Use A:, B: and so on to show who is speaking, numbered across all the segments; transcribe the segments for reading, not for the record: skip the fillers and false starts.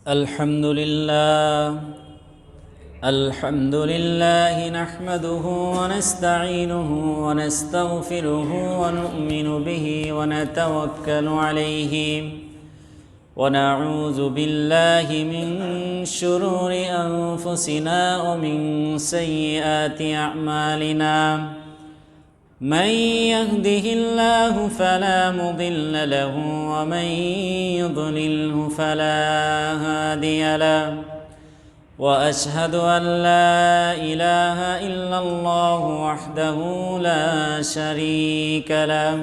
A: الحمد لله نحمده ونستعينه ونستغفره ونؤمن به ونتوكل عليه ونعوذ بالله من شرور أنفسنا ومن سيئات أعمالنا من يهده الله فلا مضل له ومن يضلله فلا هادي له وأشهد أن لا إله إلا الله وحده لا شريك له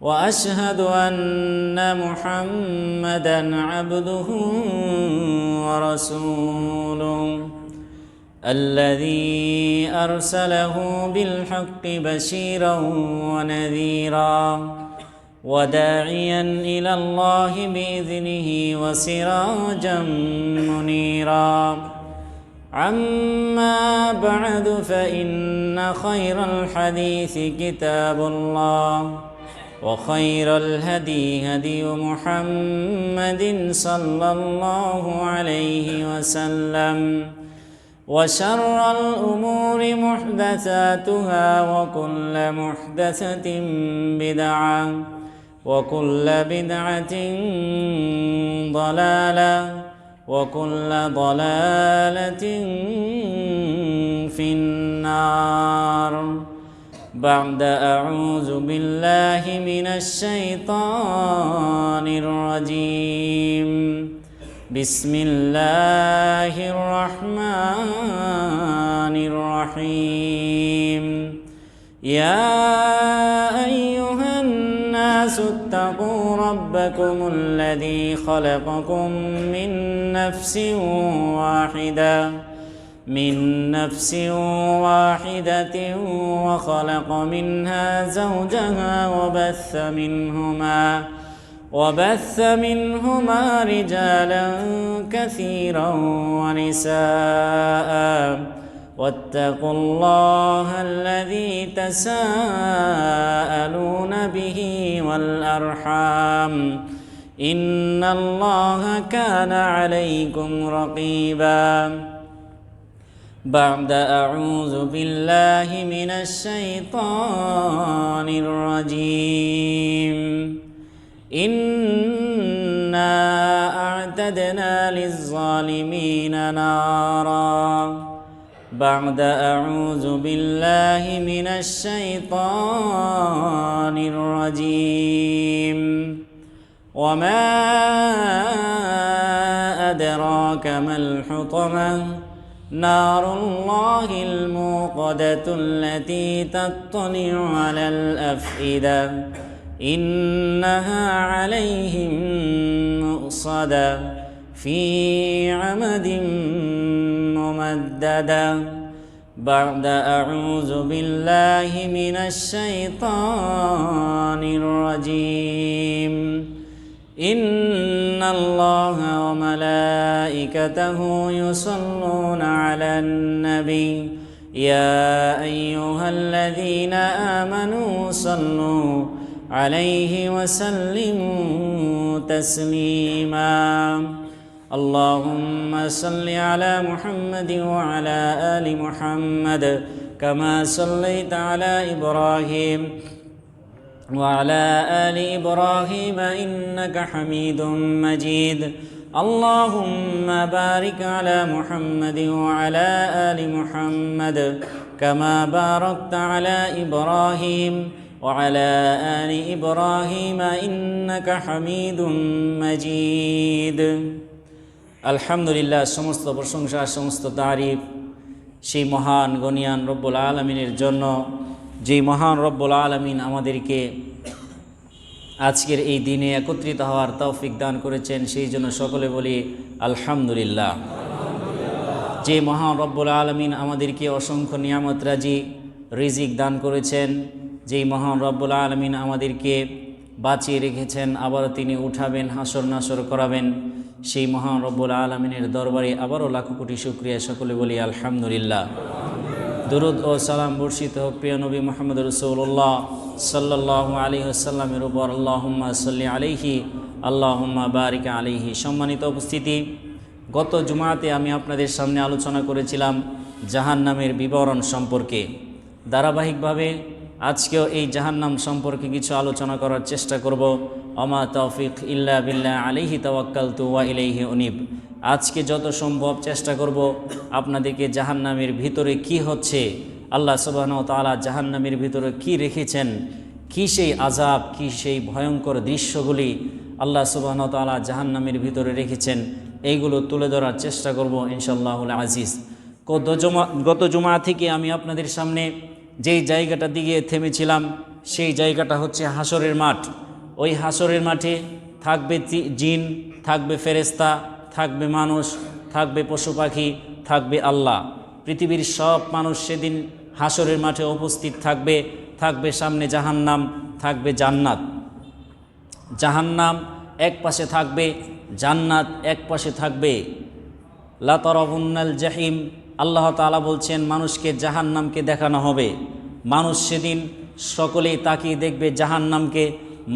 A: وأشهد أن محمدًا عبده ورسوله الذي أرسله بالحق بشيرا ونذيرا وداعيا إلى الله بإذنه وسراجا منيرا عما بعد فإن خير الحديث كتاب الله وخير الهدي هدي محمد صلى الله عليه وسلم وشر الأمور محدثاتها وكل محدثة بدعة وكل بدعة ضلالة وكل ضلالة في النار بعد أعوذ بالله من الشيطان الرجيم بسم الله الرحمن الرحيم يا أيها الناس اتقوا ربكم الذي خلقكم من نفس واحدة وخلق منها زوجها وبث منهما رجالا كثيرا ونساء واتقوا الله الذي تساءلون به والأرحام إن الله كان عليكم رقيبا بعد أعوذ بالله من الشيطان الرجيم إنا أعتدنا للظالمين نارا بعد أعوذ بالله من الشيطان الرجيم وما أدراك ما الحطمة نار الله الموقدة التي تطلع على الأفئدة إنها عليهم مؤصدة في عمد ممددة بعد أعوذ بالله من الشيطان الرجيم إن الله وملائكته يصلون على النبي يا أيها الذين آمنوا صلوا عليه وسلموا تسليما اللهم صل على محمد وعلى آل محمد كما صليت على إبراهيم وعلى آل إبراهيم إنك حميد مجيد اللهم بارك على محمد وعلى آل محمد كما باركت على إبراهيم وعلى آل إبراهيم إنك حميد مجيد আলহামদুলিল্লাহ সমস্ত প্রশংসা সমস্ত তারিফ সেই মহান গনিয়ান রব্বুল আলামিনের জন্য যেই মহান রব্বুল আলামিন আমাদেরকে আজকের এই দিনে একত্রিত হওয়ার তৌফিক দান করেছেন সেই জন্য সকলে বলি আলহামদুলিল্লাহ। যে মহান রব্বুল আলামিন আমাদেরকে অসংখ্য নিয়ামত রাজি রিজিক দান করেছেন, যেই মহান রব্বুল আলামিন আমাদেরকে বাঁচিয়ে রেখেছেন, আবারও তিনি উঠাবেন, হাসর নাসর করাবেন, সেই মহান রব্বুল আলামিনের দরবারে আবারও লাখো কোটি শুকরিয়া, সকলে বলি আলহামদুলিল্লাহ। দুরুদ ও সালাম বর্ষিত হোক প্রিয় নবী মুহাম্মদ রাসূলুল্লাহ সাল্লাল্লাহু আলাইহি ওয়াসাল্লামের উপর। আল্লাহুম্মা সাল্লি আলাইহি আল্লাহুম্মা বারিক আলাইহি। সম্মানিত উপস্থিতি, গত জুমাতে আমি আপনাদের সামনে আলোচনা করেছিলাম জাহান্নামের বিবরণ সম্পর্কে। ধারাবাহিকভাবে আজকেও এই জাহান্নাম সম্পর্কে কিছু আলোচনা করার চেষ্টা করব। ওমা তৌফিক ইল্লা বিল্লাহ আলাইহি তাওয়াক্কালতু ওয়া ইলাইহি উনীব। আজকে যত সম্ভব চেষ্টা করব আপনাদেরকে জাহান্নামের ভিতরে কি হচ্ছে, আল্লাহ সুবহানাহু ওয়া তাআলা জাহান্নামের ভিতরে কি রেখেছেন, কি সেই আযাব, কি সেই ভয়ঙ্কর দৃশ্যগুলি আল্লাহ সুবহানাহু ওয়া তাআলা জাহান্নামের ভিতরে রেখেছেন, এইগুলো তুলে ধরার চেষ্টা করব ইনশাআল্লাহুল আজিজ। গত জুমা থেকে আমি আপনাদের সামনে যেই জায়গাটা দিকে থেমেছিলাম সেই জায়গাটা হচ্ছে হাসরের মাঠ। ওই হাসরের মাঠে থাকবে জিন, থাকবে ফেরেশতা, থাকবে মানুষ, থাকবে পশু পাখি, থাকবে আল্লাহ। পৃথিবীর সব মানুষ সেদিন হাসরের মাঠে উপস্থিত থাকবে। থাকবে সামনে জাহান্নাম, থাকবে জান্নাত। জাহান্নাম এক পাশে থাকবে, জান্নাত এক পাশে থাকবে। লা তারাউন্নাল জাহিম, আল্লাহ তাআলা বলছেন মানুষকে জাহান্নামকে দেখানো হবে। মানুষ সেদিন সকলেই তাকিয়ে দেখবে জাহান্নামকে।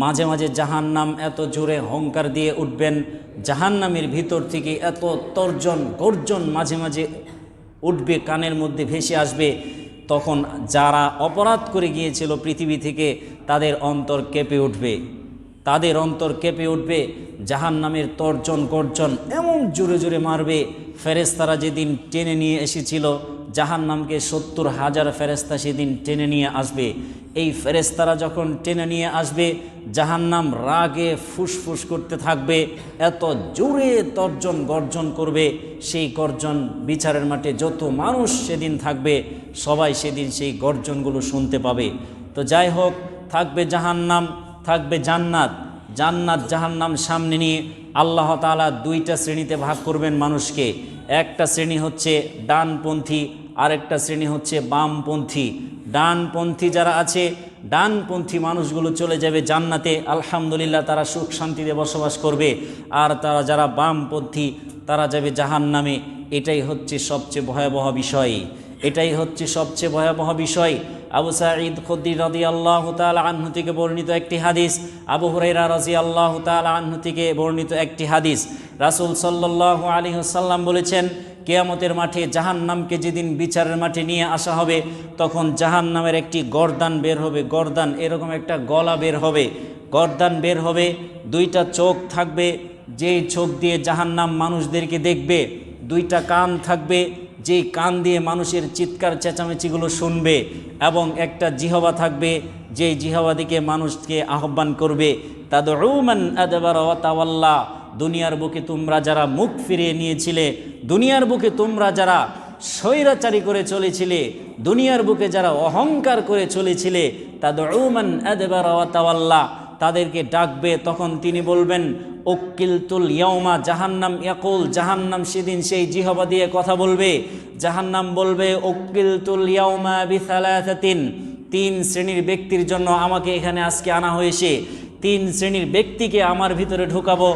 A: মাঝে মাঝে জাহান্নাম এত জোরে হুঙ্কার দিয়ে উঠবেন, জাহান্নামের ভিতর থেকে এত তর্জন গর্জন মাঝে মাঝে উঠবে, কানের মধ্যে ভেসে আসবে। তখন যারা অপরাধ করে গিয়েছিল পৃথিবী থেকে তাদের অন্তর কেঁপে উঠবে, তাদের অন্তর কেঁপে উঠবে। জাহান্নামের তর্জন গর্জন এমন জোরে জোরে মারবে। ফেরেশতারা যেদিন টেনে নিয়ে এসেছিল জাহান্নামকে, ৭০,০০০ ফেরেশতা সেদিন টেনে নিয়ে আসবে। এই ফেরেশতারা যখন টেনে নিয়ে আসবে, জাহান্নাম রাগে ফুসফুস করতে থাকবে, এত জোরে তর্জন গর্জন করবে। সেই গর্জন বিচারের মাঠে যত মানুষ সেদিন থাকবে সবাই সেদিন সেই গর্জনগুলো শুনতে পাবে। তো যাই হোক, থাকবে জাহান্নাম, থাকবে জান্নাত। জান্নাত জাহান্নাম সামনে নিয়ে আল্লাহ তাআলা দুইটা শ্রেণীতে ভাগ করবেন মানুষকে। একটা শ্রেণী হচ্ছে ডানপন্থী, আরেকটা শ্রেণী হচ্ছে বামপন্থী। ডানপন্থী যারা আছে, ডানপন্থী মানুষগুলো চলে যাবে জান্নাতে, আলহামদুলিল্লাহ, তারা সুখ শান্তিতে বসবাস করবে। আর তারা যারা বামপন্থী তারা যাবে জাহান্নামে। এটাই হচ্ছে সবচেয়ে ভয়াবহ বিষয়, এটাই হচ্ছে সবচেয়ে ভয়াবহ বিষয়। আবু সাঈদ খুদরি রাদিয়াল্লাহু তাআলা আনহু থেকে বর্ণিত একটি হাদিস, আবু হুরায়রা রাদিয়াল্লাহু তাআলা আনহু থেকে বর্ণিত একটি হাদিস, রাসূল সাল্লাল্লাহু আলাইহি ওয়াসাল্লাম বলেছেন, কিয়ামতের মাঠে জাহান্নামকে যেদিন বিচারের মাঠে নিয়ে আসা হবে তখন জাহান্নামের একটি গর্দান বের হবে। গর্দান এরকম একটা গলা বের হবে, গর্দান বের হবে। দুইটা চোখ থাকবে, যেই চোখ দিয়ে জাহান্নাম মানুষদেরকে দেখবে। দুইটা কান থাকবে, যেই কান দিয়ে মানুষের চিৎকার চেঁচামেচিগুলো শুনবে। এবং একটা জিহবা থাকবে, যেই জিহবা দিকে মানুষকে আহ্বান করবে, তাদউ মান আদবারা ওয়া তাওয়াল্লা। দুনিয়ার বুকে তোমরা যারা মুখ ফিরিয়ে নিয়েছিলে, দুনিয়ার বুকে তোমরা যারা স্বৈরাচারী করে চলেছিলে, দুনিয়ার বুকে যারা অহংকার করে চলেছিলে, তাদউ মান আদবারা ওয়া তাওয়াল্লা, তাদেরকে ডাকবে। তখন তিনি বলবেন, উকিলতুল ইয়াউমা, জাহান্নাম ইয়াকুল, জাহান্নাম সেদিন সেই জিহবা দিয়ে কথা বলবে। জাহান্নাম বলবে, উকিলতুল ইয়াউমা বিসালাসাতিন, তিন শ্রেণীর ব্যক্তির জন্য আমাকে এখানে আজকে আনা হয়েছে। তিন শ্রেণীর ব্যক্তিকে আমার ভিতরে ঢোকাবো,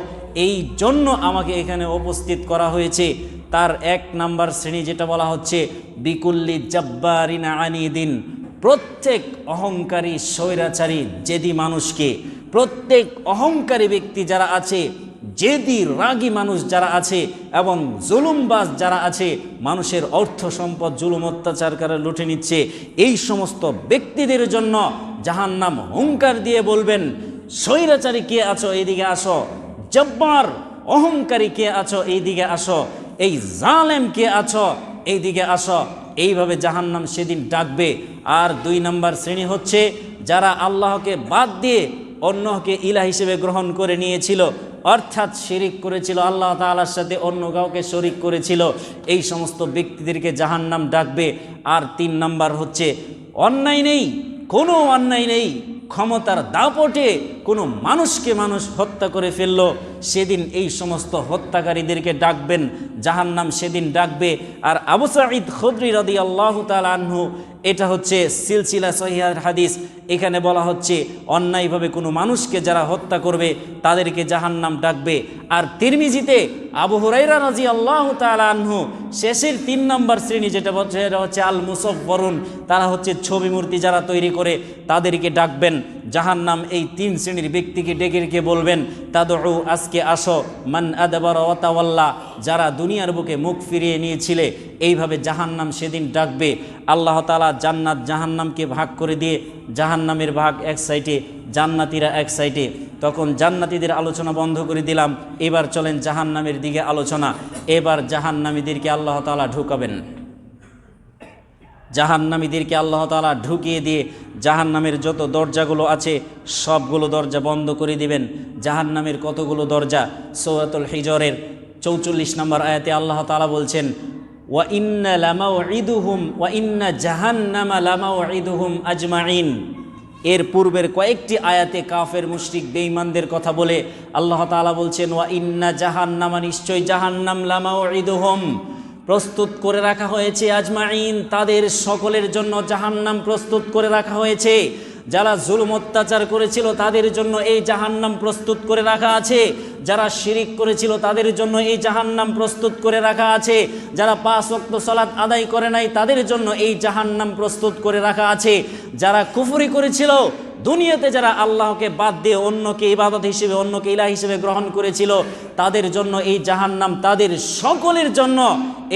A: এই জন্য আমাকে এখানে উপস্থিত করা হয়েছে। তার এক নাম্বার শ্রেণী যেটা বলা হচ্ছে বিকুল্লি জাব্বারিন আনিদিন, প্রত্যেক অহংকারী স্বৈরাচারী জেদি মানুষকে, প্রত্যেক অহংকারী ব্যক্তি যারা আছে, জেদি রাগী মানুষ যারা আছে এবং জুলুমবাজ যারা আছে, মানুষের অর্থ সম্পদ জুলুম অত্যাচার করে লুটে নিচ্ছে, এই সমস্ত ব্যক্তিদের জন্য জাহান্নাম হুঙ্কার দিয়ে বলবেন, স্বৈরাচারী কে আছো এইদিকে আসো, জব্বার অহংকারী কে আছো এইদিকে আসো, এই জালেম কে আছো এইদিকে আসো। এইভাবে জাহান্নাম সেদিন ডাকবে। আর দুই নাম্বার শ্রেণী হচ্ছে যারা আল্লাহকে বাদ দিয়ে অন্যকে ইলাহ হিসেবে গ্রহণ করে নিয়েছিল, অর্থাৎ শিরিক করেছিল, আল্লাহ তাআলার সাথে অন্য কাউকে শরিক করেছিল, এই সমস্ত ব্যক্তিদেরকে জাহান্নাম ডাকবে। আর তিন নাম্বার হচ্ছে অন্যায় নেই, কোনো অন্যায় নেই, ক্ষমতার দাপটে কোনো মানুষকে মানুষ হত্যা করে ফেললো, সেদিন এই সমস্ত হত্যাকারীদেরকে ডাকবেন, জাহান্নাম সেদিন ডাকবে। আর আবু সাঈদ খুদরি রাদিয়াল্লাহু তাআলা আনহু, এটা হচ্ছে সিলসিলা সহিহার হাদিস, এখানে বলা হচ্ছে অন্যায়ভাবে কোনো মানুষকে যারা হত্যা করবে তাদেরকে জাহান্নাম ডাকবে। আর তিরমিজিতে আবু হুরায়রা রাদিয়াল্লাহু তাআলা আনহু শেষের 3 নম্বর শ্রেণী যেটা হচ্ছে আল মুসাফফারুন, তারা হচ্ছে ছবি মূর্তি যারা তৈরি করে তাদেরকে ডাকবেন জাহান্নাম। এই 3 শ্রেণীর ব্যক্তিকে ডেকে রেখে বলবেন, তাদউ, আজকে আসো, মান আদবারা ওয়া তাওয়াল্লা, যারা দুনিয়ার বুকে মুখ ফিরিয়ে নিয়েছিলে। এইভাবে জাহান্নাম সেদিন ডাকবে। আল্লাহ তাআলা জান্নাত জাহান্নামকে ভাগ করে দিয়ে জাহান্নামের ভাগ এক সাইডে, জান্নাতীরা এক সাইডে। তখন জান্নাতীদের আলোচনা বন্ধ করে দিলাম, এবার চলেন জাহান্নামের দিকে আলোচনা। এবার জাহান্নামীদেরকে আল্লাহ তাআলা ঢুকাবেন। জাহান্নামীদেরকে আল্লাহ তাআলা ঢুকিয়ে দিয়ে জাহান্নামের যত দরজাগুলো আছে সবগুলো দরজা বন্ধ করে দিবেন। জাহান্নামের কতগুলো দরজা? সূরাতুল হিজরের 44 নম্বর আয়াতে আল্লাহ তাআলা বলছেন, ওয়া ইন্না লামাউইদুহুম ওয়া ইন্না জাহান্নামা লামাউইদুহুম আজমাইন। এর পূর্বের কয়েকটি আয়াতে কাফের মুশরিক বেঈমানদের কথা বলে আল্লাহ তাআলা বলছেন, ওয়া ইন্না জাহান্নামা, নিশ্চয় জাহান্নাম, লামাউইদুহুম, প্রস্তুত করে রাখা হয়েছে, আজমাইন, তাদের সকলের জন্য জাহান্নাম প্রস্তুত করে রাখা হয়েছে। যারা জুলুম অত্যাচার করেছিল তাদের জন্য এই জাহান্নাম প্রস্তুত করে রাখা আছে। যারা শিরিক করেছিল তাদের জন্য এই জাহান্নাম প্রস্তুত করে রাখা আছে। যারা 5 ওয়াক্ত সালাত আদায় করে নাই তাদের জন্য এই জাহান্নাম প্রস্তুত করে রাখা আছে। যারা কুফরি করেছিল, দুনিয়াতে যারা আল্লাহকে বাদ দিয়ে অন্যকে ইবাদত হিসেবে, অন্যকে ইলাহ হিসেবে গ্রহণ করেছিল, তাদের জন্য এই জাহান্নাম, তাদের সকলের জন্য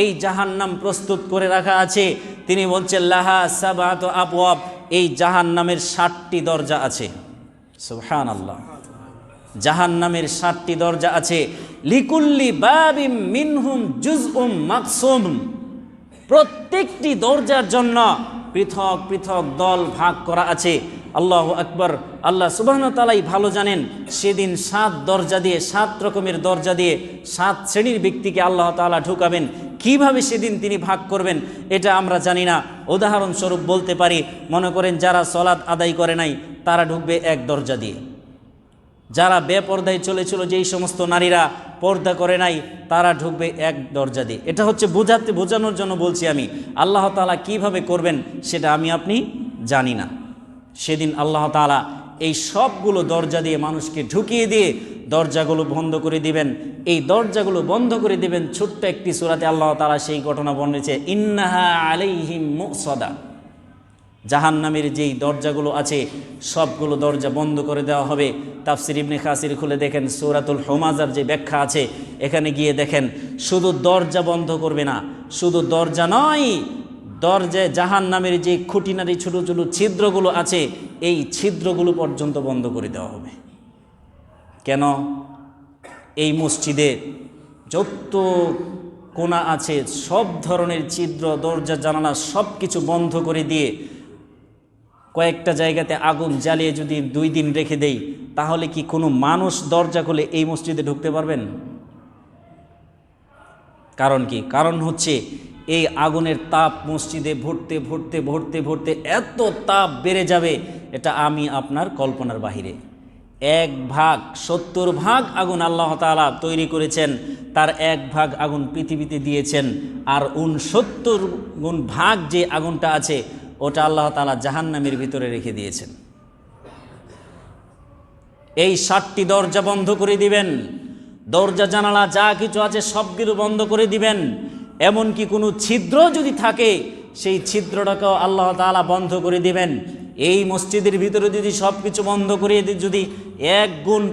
A: এই জাহান্নাম প্রস্তুত করে রাখা আছে। তিনি বলছেন, লাহা সাবআতু আবওয়াব, এই জাহান্নামের 7টি দরজা আছে। সুবহানাল্লাহ, জাহান্নামের 7টি দরজা আছে। লিকুল্লি বাবিম মিনহুম জুজউম মাকসুম, প্রত্যেকটি দরজার জন্য পৃথক পৃথক দল ভাগ করা আছে। আল্লাহু আকবার। আল্লাহ সুবহানাহু ওয়া তাআলাই ভালো জানেন সেদিন 7 দরজা দিয়ে, 7 রকমের দরজা দিয়ে 7 শ্রেণীর ব্যক্তিকে আল্লাহ তাআলা ঢুকাবেন। কিভাবে সেদিন তিনি ভাগ করবেন এটা আমরা জানি না। উদাহরণস্বরূপ বলতে পারি, মনে করেন যারা সালাত আদায় করে নাই তারা ঢুকবে এক দরজা দিয়ে। যারা বেপর্দায় চলেছিল, যেই সমস্ত নারীরা পর্দা করে নাই, তারা ঢুকবে এক দরজা দিয়ে। এটা হচ্ছে বোঝানোর জন্য বলছি আমি। আল্লাহ তাআলা কিভাবে করবেন সেটা আমি আপনি জানি না। সেদিন আল্লাহ তাআলা এই সবগুলো দরজা দিয়ে মানুষকে ঢুকিয়ে দিয়ে দরজাগুলো বন্ধ করে দিবেন। এই দরজাগুলো বন্ধ করে দিবেন। ছোট্ট একটি সূরাতে আল্লাহ তাআলা সেই ঘটনা বর্ণিয়েছে, ইন্নাহা আলাইহিম মুসাদা। জাহান্নামের যেই দরজাগুলো আছে সবগুলো দরজা বন্ধ করে দেওয়া হবে। তাফসির ইবনে কাসির খুলে দেখেন, সূরাতুল হুমাজার যে ব্যাখ্যা আছে এখানে গিয়ে দেখেন, শুধু দরজা বন্ধ করবে না, শুধু দরজা নয়, দরজায় জাহান্নামের যে খুঁটিনাটি ছোটো ছোটো ছিদ্রগুলো আছে এই ছিদ্রগুলো পর্যন্ত বন্ধ করে দেওয়া হবে। কেন? এই মসজিদে যত কোণা আছে সব ধরনের ছিদ্র, দরজা, জানালা সব কিছু বন্ধ করে দিয়ে কয়েকটা জায়গাতে আগুন জ্বালিয়ে যদি 2 দিন রেখে দেই, তাহলে কি কোনো মানুষ দরজা খুলে এই মসজিদে ঢুকতে পারবেন? কারণ কি? কারণ হচ্ছে এই আগুনের তাপ মসজিদে ভরতে ভরতে ভরতে ভরতে এত তাপ বেড়ে যাবে, এটা আমি আপনার কল্পনার বাহিরে। 1 ভাগ 70 ভাগ আগুন আল্লাহ তাআলা তৈরি করেছেন, তার 1 ভাগ আগুন পৃথিবীতে দিয়েছেন, আর 69 গুণ ভাগ যে আগুনটা আছে ওটা আল্লাহ তাআলা জাহান্নামের ভিতরে রেখে দিয়েছেন। এই 7টি দরজা বন্ধ করে দিবেন। দরজা জানালা যা কিছু আছে সবগুলো বন্ধ করে দিবেন। এমনকি কোনো ছিদ্র যদি থাকে সেই ছিদ্রটাকেও আল্লাহ তাআলা বন্ধ করে দিবেন। এই মসজিদের ভিতরে যদি সব কিছু বন্ধ করে দিই, যদি 1 গুণ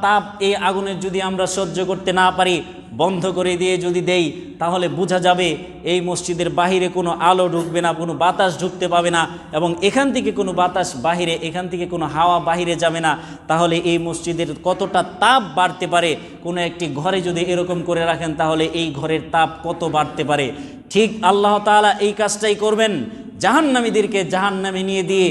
A: তাপ এই আগুনের যদি আমরা সহ্য করতে না পারি, বন্ধ করে দিয়ে যদি দেই, তাহলে বোঝা যাবে এই মসজিদের বাহিরে কোনো আলো ঢুকবে না, কোনো বাতাস ঢুকতে পাবে না, এবং এখান থেকে কোনো বাতাস বাহিরে, এখান থেকে কোনো হাওয়া বাহিরে যাবে না। তাহলে এই মসজিদের কতটা তাপ বাড়তে পারে, কোনো একটি ঘরে যদি এরকম করে রাখেন তাহলে এই ঘরের তাপ কত বাড়তে পারে। ঠিক আল্লাহ তাআলা এই কাজটাই করবেন। জাহান্নামীদেরকে জাহান্নামে নিয়ে দিয়ে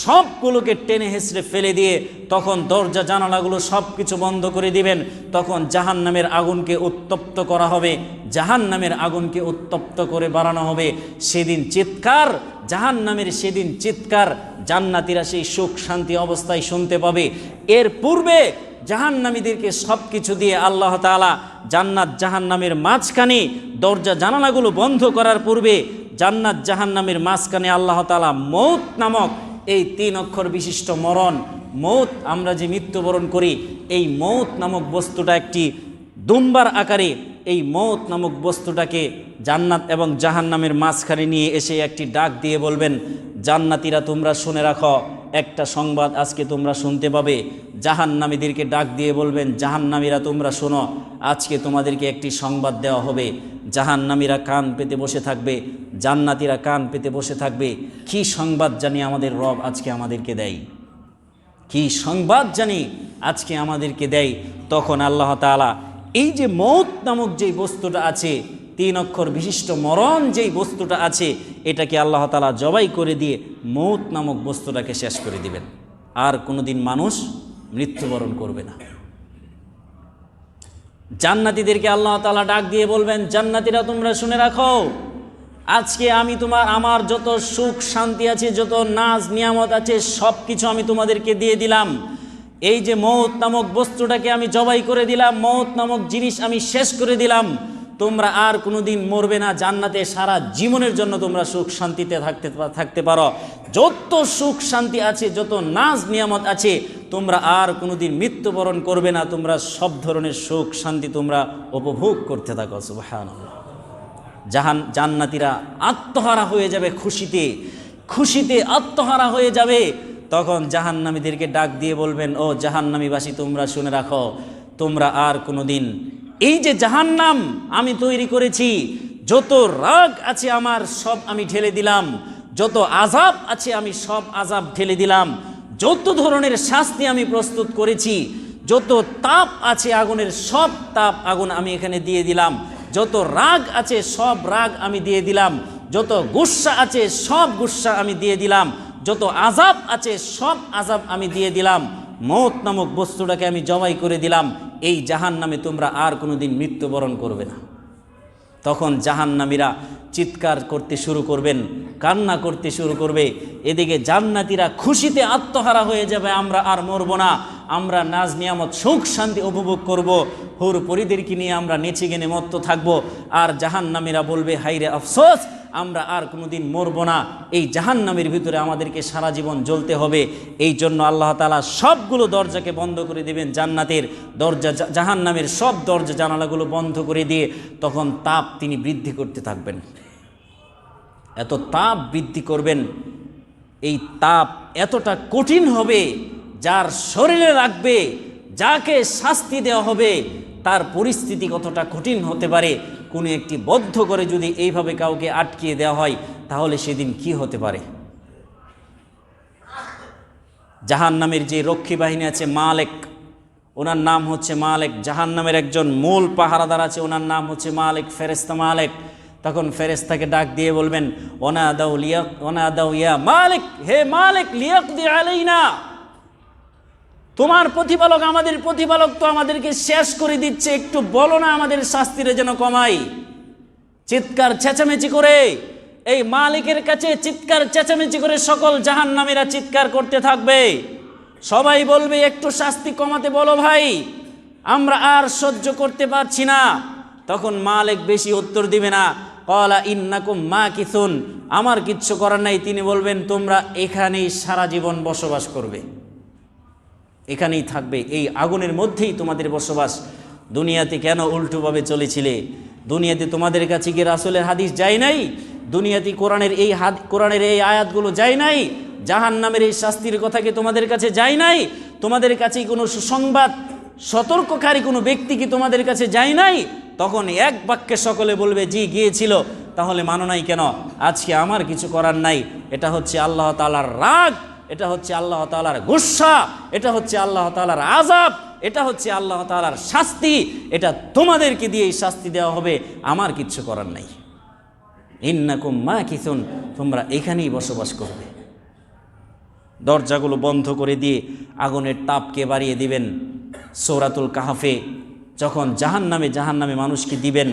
A: সবগুলোকে টেনে হেঁচড়ে ফেলে দিয়ে তখন দরজা জানালাগুলো সব কিছু বন্ধ করে দিবেন। তখন জাহান্নামের আগুনকে উত্তপ্ত করা হবে, জাহান্নামের আগুনকে উত্তপ্ত করে বাড়ানো হবে। সেদিন চিৎকার, জাহান্নামের সেদিন চিৎকার জান্নাতীরা সেই সুখ শান্তি অবস্থায় শুনতে পাবে। এর পূর্বে জাহান্নামীদেরকে সব কিছু দিয়ে আল্লাহ তাআলা জান্নাত জাহান্নামের মাঝখানে দরজা জানালাগুলো বন্ধ করার পূর্বে জান্নাত জাহান্নামের মাঝখানে আল্লাহ তাআলা মৌত নামক এই 3 অক্ষর বিশিষ্ট মরণ, মৌত, আমরা যে মৃত্যুবরণ করি, এই মৌত নামক বস্তুটা একটি দুম্বার আকারে, এই মৌত নামক বস্তুটাকে জান্নাত এবং জাহান্নামের মাঝখানে নিয়ে এসে একটি ডাক দিয়ে বলবেন, জান্নাতীরা তোমরা শুনে রাখো, একটা সংবাদ আজকে তোমরা শুনতে পাবে। জাহান্নামীদেরকে ডাক দিয়ে বলবেন, জাহান্নামীরা তোমরা শোনো, আজকে তোমাদেরকে একটি সংবাদ দেওয়া হবে। জাহান্নামীরা কান পেতে বসে থাকবে, জান্নাতীরা কান পেতে বসে থাকবে। কি সংবাদ জানি আমাদের রব আজকে আমাদেরকে দেয়, কি সংবাদ জানি আজকে আমাদেরকে দেয়। তখন আল্লাহ তাআলা এই যে মৌত নামক যেই বস্তুটা আছে, 3 অক্ষর বিশিষ্ট মরণ যেই বস্তুটা আছে, এটাকে আল্লাহ তাআলা জবাই করে দিয়ে মৌত নামক বস্তুটাকে শেষ করে দিবেন। আর কোনোদিন মানুষ মৃত্যুবরণ করবে না। জান্নাতীদেরকে আল্লাহ তাআলা ডাক দিয়ে বলবেন, জান্নাতীরা তোমরা শুনে রাখো, আজকে আমি আমার যত সুখ শান্তি আছে, যত নাজ নিয়ামত আছে, সব কিছু আমি তোমাদেরকে দিয়ে দিলাম। এই যে মৌত নামক বস্তুটাকে আমি জবাই করে দিলাম, মৌত নামক জিনিস আমি শেষ করে দিলাম। তোমরা আর কোনোদিন মরবে না, জান্নাতে সারা জীবনের জন্য তোমরা সুখ শান্তিতে থাকতে পারো। যত সুখ শান্তি আছে, যত নাজ নিয়ামত আছে, তোমরা আর কোনোদিন মৃত্যুবরণ করবে না। তোমরা সব ধরনের সুখ শান্তি তোমরা উপভোগ করতে থাকো। সুবহানাল্লাহ। জান্নাতীরা আত্মহারা হয়ে যাবে, খুশিতে খুশিতে আত্মহারা হয়ে যাবে। তখন জাহান্নামীদেরকে ডাক দিয়ে বলবেন, ও জাহান্নামীবাসী তোমরা শুনে রাখো, তোমরা আর কোনোদিন এই যে জাহান্নাম আমি তৈরি করেছি, যত রাগ আছে আমার সব আমি ঢেলে দিলাম, যত আযাব আছে আমি সব আযাব ঢেলে দিলাম, যত ধরনের শাস্তি আমি প্রস্তুত করেছি, যত তাপ আছে আগুনের সব তাপ আগুন আমি এখানে দিয়ে দিলাম, যত রাগ আছে সব রাগ আমি দিয়ে দিলাম, যত গুস্সা আছে সব গুস্সা আমি দিয়ে দিলাম, যত আযাব আছে সব আযাব আমি দিয়ে দিলাম। মৌত নামক বস্তুটাকে আমি জবাই করে দিলাম। এই জাহান্নামে তোমরা আর কোনোদিন মৃত্যুবরণ করবে না। তখন জাহান্নামীরা চিৎকার করতে শুরু করবেন, কান্না করতে শুরু করবে। এদিকে জান্নাতীরা খুশিতে আত্মহারা হয়ে যাবে, আমরা আর মরব না, আমরা নাজ নিয়ামত সুখ শান্তি উপভোগ করব, হুর পরিদেরকে নিয়ে আমরা নেচে গেনে মত্ত থাকব। আর জাহান্নামীরা বলবে, হাইরে আফসোস, আমরা আর কোনোদিন মরব না, এই জাহান্নামের ভিতরে আমাদেরকে সারা জীবন জ্বলতে হবে। এই জন্য আল্লাহ তাআলা সবগুলো দরজাকে বন্ধ করে দেবেন, জান্নাতের দরজা, জাহান্নামের সব দরজা জানালাগুলো বন্ধ করে দিয়ে তখন তাপ তিনি বৃদ্ধি করতে থাকবেন। এত তাপ বৃদ্ধি করবেন, এই তাপ এতটা কঠিন হবে, যার শরীরে লাগবে, যাকে শাস্তি দেওয়া হবে, তার পরিস্থিতি কতটা কঠিন হতে পারে। কোনো একটি বদ্ধ করে যদি এইভাবে কাউকে আটকিয়ে দেওয়া হয়, তাহলে সেদিন কি হতে পারে। জাহান্নামের যে রক্ষী বাহিনী আছে মালেক, ওনার নাম হচ্ছে মালেক। জাহান্নামের একজন মূল পাহারাদার আছে, ওনার নাম হচ্ছে মালেক, ফেরেশতা মালেক। তখন ফেরেশতাকে ডাক দিয়ে বলবেন, ওনাদাউ ইয়া মালিক, হে মালিক, লিয়াকদি আলাইনা, তোমার প্রতিপালক, আমাদের প্রতিপালক তো আমাদেরকে শেষ করে দিচ্ছে, একটু বলো না আমাদের শাস্তিরে যেন কমাই। চিৎকার চেঁচামেচি করে এই মালিকের কাছে চিৎকার চেঁচামেচি করে সকল জাহান্নামীরা চিৎকার করতে থাকবে। সবাই বলবে, একটু শাস্তি কমাতে বলো ভাই, আমরা আর সহ্য করতে পারছি না। তখন মালিক বেশি উত্তর দিবে না, ক্বালা ইন্নাকুম মাকিসুন, আমার কিচ্ছু করার নাই। তিনি বলবেন, তোমরা এখানেই সারা জীবন বসবাস করবে, এখানেই থাকবে, এই আগুনের মধ্যেই তোমাদের বসবাস। দুনিয়াতে কেন উল্টোভাবে চলেছিলে? দুনিয়াতে তোমাদের কাছে কি রাসূলের হাদিস যায় নাই? দুনিয়াতে কোরআনের এই আয়াতগুলো যায় নাই? জাহান্নামের এই শাস্তির কথা কি তোমাদের কাছে যায় নাই? তোমাদের কাছে কোনো সুসংবাদ, সতর্ককারী কোনো ব্যক্তি কি তোমাদের কাছে যায় নাই? তখন এক বাক্যে সকলে বলবে, জি গিয়েছিল। তাহলে মানো নাই কেন? আজকে আমার কিছু করার নাই। এটা হচ্ছে আল্লাহ তাআলার রাগ, এটা হচ্ছে আল্লাহ তাআলার গুসা, এটা হচ্ছে আল্লাহ তাআলার আযাব, এটা হচ্ছে আল্লাহ তাআলার শাস্তি। এটা তোমাদেরকে দিয়ে এই শাস্তি দেওয়া হবে, আমার কিচ্ছু করার নাই। ইন্নাকুম মাকিসুন, তোমরা এখানেই বসবাস করবে। দরজাগুলো বন্ধ করে দিয়ে আগুনের তাপকে বাড়িয়ে দিবেন। সূরাতুল কাহফে যখন জাহান্নামে মানুষকে দিবেন,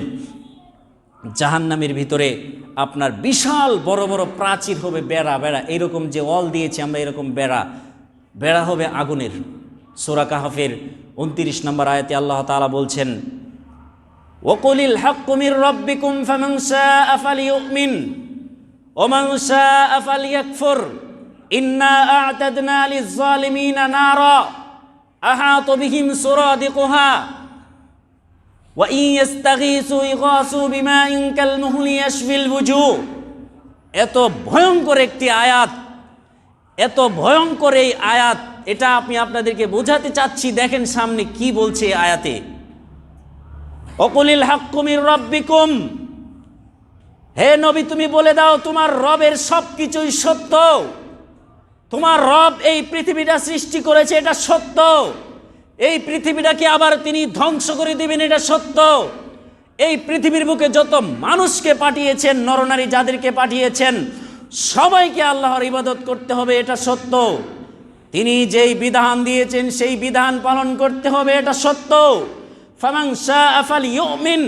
A: জাহান্নামের ভিতরে আপনার বিশাল বড় বড় প্রাচীর হবে, বেড়া এরকম যে ওয়াল দিয়েছি আমরা, এরকম বেড়া হবে আগুনের। সূরা কাহফের 29 নম্বর আয়াতে আল্লাহ তাআলা বলছেন, ওয়াকুলিল হাক্কু মির রাব্বিকুম ফামান শাআ ফালিয়ুমিন ওয়া মান শাআ ফালিয়াকফুর ইন্না আ'তাদনা লিয-যালিমিনা নারা আহাতা বিহিম সুরাদিকুহা ওয়া ইন ইস্তাগীসু ইগাসু বিমাইন কালমুহলি ইয়াশফিল ওয়ুজুহ। এত ভয়ঙ্কর একটি আয়াত, এত ভয়ঙ্কর এই আয়াত, এটা আমি আপনাদেরকে বোঝাতে চাচ্ছি। দেখেন সামনে কি বলছে এই আয়াতে, ওয়াকুলিল হাক্কু মির রাব্বিকুম, হে নবী তুমি বলে দাও তোমার রবের সবকিছুই সত্য। তোমার রব এই পৃথিবীটা সৃষ্টি করেছে, এটা সত্য। এই পৃথিবীটাকে আবার তিনি ধ্বংস করে দিবেন, এটা সত্য। এই পৃথিবীর বুকে যত মানুষকে পাঠিয়েছেন, নরনারী যাদেরকে পাঠিয়েছেন, সবাইকে আল্লাহর ইবাদত করতে হবে, এটা সত্য। তিনি যেই বিধান দিয়েছেন সেই বিধান পালন করতে হবে, এটা সত্য। ফামান শাআ ফালিয়ুমিন,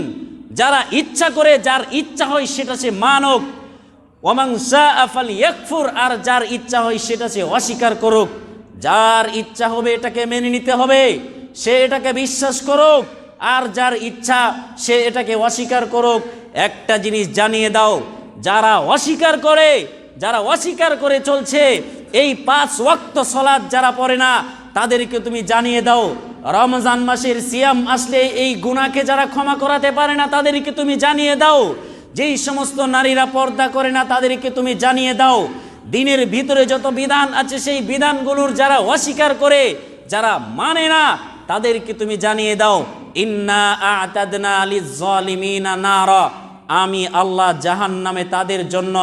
A: যারা ইচ্ছা করে, যার ইচ্ছা হয় সেটা সে মানুক। ওয়া মান শাআ ফালিয়াকফুর, আর যার ইচ্ছা হয় সেটা সে অস্বীকার করুক। যার ইচ্ছা হবে এটাকে মেনে নিতে হবে, সে এটাকে বিশ্বাস করুক, আর যার ইচ্ছা সে এটাকে অস্বীকার করুক। একটা জিনিস জানিয়ে দাও, যারা অস্বীকার করে চলছে, এই 5 ওয়াক্ত সালাত যারা পড়ে না, তাদেরকে তুমি জানিয়ে দাও, রমজান মাসের সিয়াম আসলে এই গুনাহকে যারা ক্ষমা করাতে পারে না, তাদেরকে তুমি জানিয়ে দাও। যেই সমস্ত নারীরা পর্দা করে না, তাদেরকে তুমি জানিয়ে দাও। দিনের ভিতরে যত বিধান আছে সেই বিধানগুলোর যারা অস্বীকার করে, যারা মানে না, তাদেরকে তুমি জানিয়ে দাও, ইন্না আ'তাদনা লিয-যালিমিনা নারা, আমি আল্লাহ জাহান্নামে তাদের জন্য,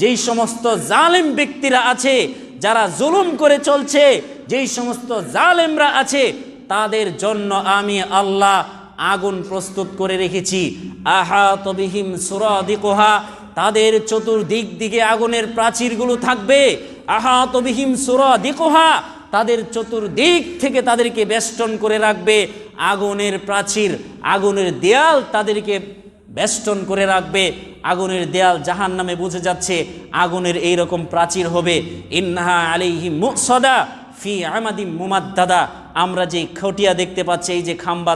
A: যেই সমস্ত জালেম ব্যক্তিরা আছে, যারা জুলুম করে চলছে, যেই সমস্ত জালেমরা আছে, তাদের জন্য আমি আল্লাহ আগুন প্রস্তুত করে রেখেছি। আহাতা বিহিম সুরাদিকুহা, তাদের চতুর্দিক দিকে আগুনের প্রাচীরগুলো থাকবে। আহাতা বিহিম সুরাদিকুহা, তাদের চতুর্দিক থেকে তাদেরকে বেষ্টন করে রাখবে আগুনের প্রাচীর, আগুনের দেয়াল তাদেরকে বেষ্টন করে রাখবে। আগুনের দেয়াল জাহান্নামে বুঝে যাচ্ছে, আগুনের এইরকম প্রাচীর হবে। ইন্নাহা আলাইহিম মুসাদা ফি আমাদিম মুমাদ্দাদা, আমরা যে খটিয়া দেখতে পাচ্ছি, এই যে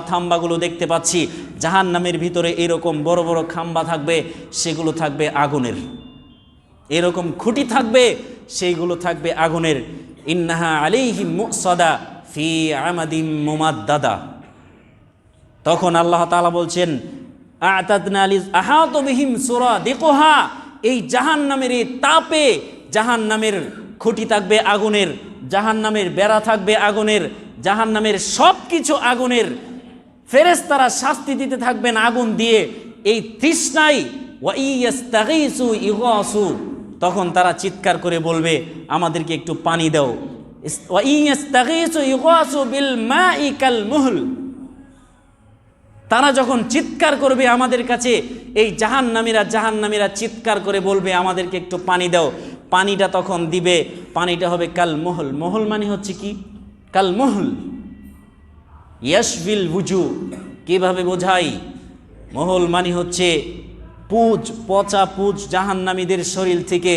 A: থাম্বাগুলো দেখতে পাচ্ছি, জাহান্নামের ভিতরে এরকম বড় বড় খাম্বা থাকবে, সেগুলো থাকবে আগুনের। এরকম খুঁটি থাকবে, সেইগুলো থাকবে আগুনের। ইন্নাহা আলাইহিম মুসাদা ফি আমাদিম মুমাদ্দাদা। তখন আল্লাহ তাআলা বলছেন, আ'তাদনা আহাতা বিহিম সুরাদিকুহা, এই জাহান্নামের এই তাপে জাহান্নামের খুঁটি থাকবে আগুনের, জাহান্নামের বেড়া থাকবে আগুনের, জাহান্নামের সব কিছু আগুনের। ফেরেশতারা শাস্তি দিতে থাকবেন আগুন দিয়ে, এই তৃষ্ণায়। ওয়া ইয়াস্তাগীসু ইগাসু, তখন তারা চিৎকার করে বলবে, আমাদেরকে একটু পানি দাও। ওয়া ইয়াস্তাগীসু ইগাসু বিল মাই কাল মুহল, তারা যখন চিৎকার করবে আমাদের কাছে, এই জাহান্নামীরা চিৎকার করে বলবে, আমাদেরকে একটু পানি দাও। পানিটা তখন দিবে, পানিটা হবে কাল মুহল। মুহল মানে হচ্ছে কি? কাল মুহল ইয়াশফিল ওয়ুজুহ, কিভাবে বোঝাই? মুহল মানে হচ্ছে পুজ, পচা পুজ, জাহান্নামীদের শরীর থেকে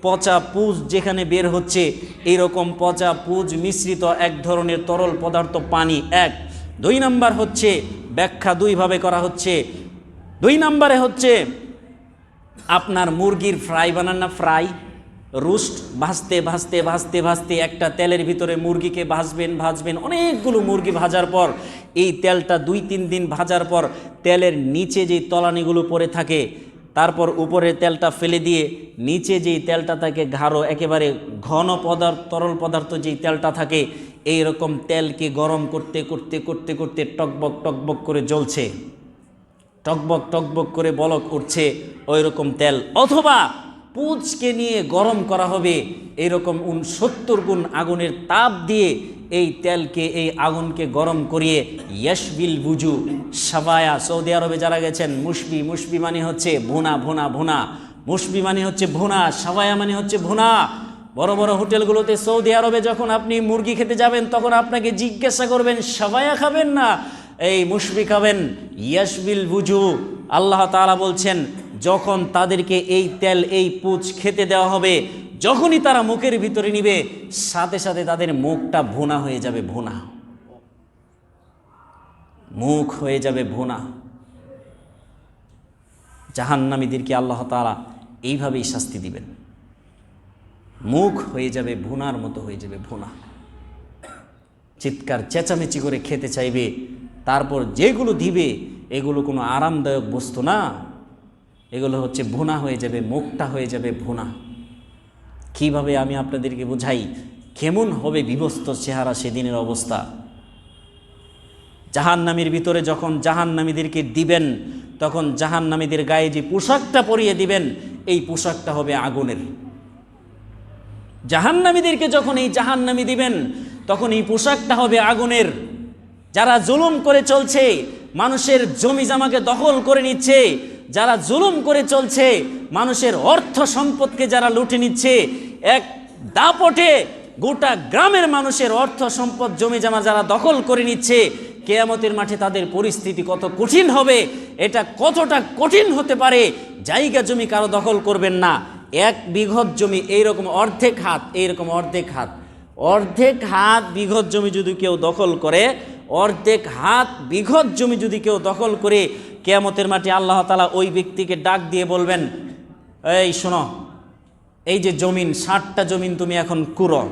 A: পচা পুজ যেখানে বের হচ্ছে, এইরকম পচা পুজ মিশ্রিত এক ধরনের তরল পদার্থ পানি। 1 2 নাম্বার হচ্ছে ব্যাখ্যা 2 ভাবে করা হচ্ছে। 2 নম্বরে হচ্ছে আপনার মুরগির ফ্রাই বানান না, ফ্রাই রোস্ট, ভাজতে একটা তেলের ভিতরে মুরগিকে ভাজবেন অনেকগুলো মুরগি ভাজার পর, এই তেলটা 2-3 দিন ভাজার পর তেলের নিচে যেই তলানিগুলো পড়ে থাকে, তারপর উপরে তেলটা ফেলে দিয়ে নিচে যেই তেলটা থাকে গাঢ়, একেবারে ঘন তরল পদার্থ যেই তেলটা থাকে, এই রকম তেলকে গরম করতে টকবক করে জ্বলছে, টকবক করে বলক উঠছে, ওই রকম তেল। অথবা পুঁজকে নিয়ে গরম করা হবে, এইরকম 70 গুণ আগুনের তাপ দিয়ে এই তেলকে, এই আগুনকে গরম করিয়ে ইয়াশবিল বুজু সাবায়া, সৌদি আরবে যারা গেছেন, মুশবি মানে হচ্ছে ভুনা, মুশবি মানে হচ্ছে ভুনা, সাওয়ায়া মানে হচ্ছে ভুনা। বড় বড় হোটেলগুলোতে সৌদি আরবে যখন আপনি মুরগি খেতে যাবেন তখন আপনাকে জিজ্ঞাসা করবেন সাওয়ায়া খাবেন না এই মুশবি খাবেন। ইয়াশবিল বুজু, আল্লাহ তাআলা বলছেন যখন তাদেরকে এই তেল এই পুঁজ খেতে দেওয়া হবে, যখনই তারা মুখের ভিতরে নিবে সাথে সাথে তাদের মুখটা ভুনা হয়ে যাবে, ভুনা মুখ হয়ে যাবে ভুনা। জাহান্নামীদেরকে আল্লাহ তাআলা এইভাবেই শাস্তি দিবেন, মুখ হয়ে যাবে ভুনার মতো হয়ে যাবে, ভুনা। চিৎকার চেঁচামেচি করে খেতে চাইবে, তারপর যেগুলো দিবে এগুলো কোনো আরামদায়ক বস্তু না, এগুলো হচ্ছে ভুনা হয়ে যাবে, মুখটা হয়ে যাবে ভুনা। কিভাবে আমি আপনাদেরকে বুঝাই কেমন হবে বিভস্ত চেহারা সেদিনের অবস্থা। জাহান্নামীর ভিতরে যখন জাহান্নামীদেরকে দিবেন তখন জাহান্নামীদের গায়ে যে পোশাকটা পরিয়ে দিবেন এই পোশাকটা হবে আগুনের। জাহান্নামীদেরকে যখন এই জাহান্নামী দিবেন তখন এই পোশাকটা হবে আগুনের। যারা জুলুম করে চলছে, মানুষের জমি জামাকে দখল করে নিচ্ছে, যারা জুলুম করে চলছে, মানুষের অর্থ সম্পদকে যারা লুটে নিচ্ছে, এক দাপটে গোটা গ্রামের মানুষের অর্থ সম্পদ জমি জামা যারা দখল করে নিচ্ছে, কিয়ামতের মাঠে তাদের পরিস্থিতি কত কঠিন হবে, এটা কতটা কঠিন হতে পারে। জায়গা জমি কারো দখল করবেন না, 1 বিঘত জমি এইরকম অর্ধেক হাত, এইরকম অর্ধেক হাত বিঘত জমি যদি কেউ দখল করে, অর্ধেক হাত বিঘত জমি যদি কেউ দখল করে, কিয়ামতের মাঠে আল্লাহ তাআলা ওই ব্যক্তিকে ডাক দিয়ে বলবেন, এই শোনো, এই যে জমিন 60টা জমিন তুমি এখন কুড়ো।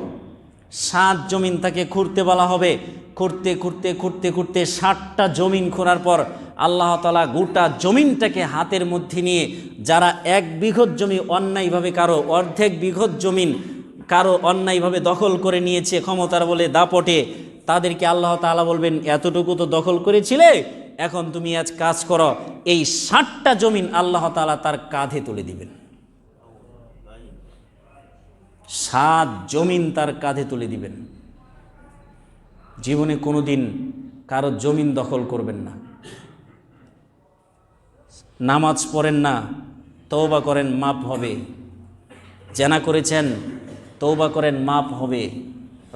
A: 7 জমিন তাকে খুঁড়তে বলা হবে। খুঁড়তে 60টা জমিন খোঁড়ার পর আল্লাহ তাআলা গোটা জমিনটাকে হাতের মধ্যে নিয়ে, যারা 1 বিঘত জমি অন্যায়ভাবে কারো, অর্ধেক বিঘত জমিন কারো অন্যায়ভাবে দখল করে নিয়েছে ক্ষমতার বলে দাপটে, তাদেরকে আল্লাহ তাআলা বলবেন এতটুকু তো দখল করেছিলে, এখন তুমি আজ কাজ করো। এই 60টা জমিন আল্লাহ তাআলা তার কাঁধে তুলে দিবেন। 7 জমিন তার কাঁধে তুলে দিবেন। জীবনে কোনোদিন কারো জমিন দখল করবেন না। নামাজ পড়েন না, তওবা করেন, মাপ হবে। জেনা করেছেন, তওবা করেন, মাপ হবে।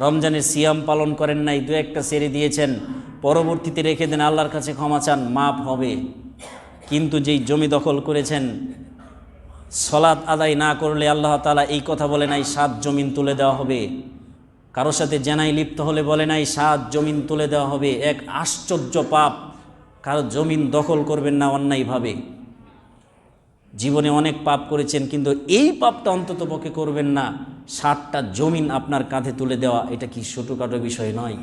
A: রমজানের সিয়াম পালন করেন নাই, 2-1টা ছেড়ে দিয়েছেন, পরবর্তীতে রেখে দেন, আল্লাহর কাছে ক্ষমা চান, মাপ হবে। কিন্তু যেই জমি দখল করেছেন, সলাত আদায় না করলে আল্লাহ তাআলা এই কথা বলে নাই 7 জমিন তুলে দেওয়া হবে। কারোর সাথে জেনায় লিপ্ত হলে বলে নাই 7 জমিন তুলে দেওয়া হবে। এক আশ্চর্য পাপ, কারো জমিন দখল করবেন না অন্যায়ভাবে। জীবনে অনেক পাপ করেছেন, কিন্তু এই পাপটা অন্তত পক্ষে করবেন না। 7টা জমিন আপনার কাঁধে তুলে দেওয়া, এটা কি ছোটোখাটো বিষয় নয়?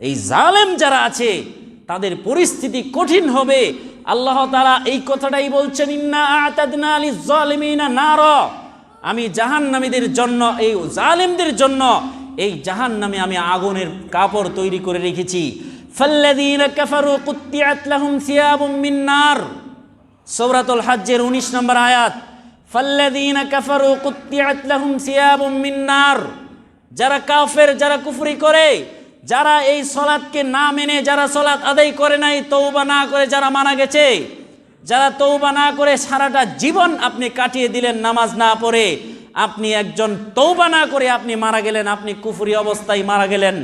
A: এই জালেম যারা আছে তাদের পরিস্থিতি কঠিন হবে। আল্লাহ তাআলা এই কথাটাই বলছেন, ইন্না আ'তাদনা লিজ-জালিমিনা নারা, আমি জাহান্নামীদের জন্য, এই জালেমদের জন্য এই জাহান্নামে আমি আগুনের কাপড় তৈরি করে রেখেছি। ফাল্লাযীনা কাফারু কুত্তিআত লাহুম সিয়াবুম মিন নার, সূরাতুল হজ্জের 19 নম্বর আয়াত। ফাল্লাযীনা কাফারু কুত্তিআত লাহুম সিয়াবুম মিন নার, যারা কাফের, যারা কুফরি করে, যারা এই সলাৎকে না মেনে, যারা সলাৎ আদায় করে নাই, তওবা না করে যারা মারা গেছে, যারা তওবা না করে সারাটা জীবন আপনি কাটিয়ে দিলেন নামাজ না পড়ে, আপনি একজন তওবা না করে আপনি মারা গেলেন, আপনি কুফরি অবস্থায় মারা গেলেন।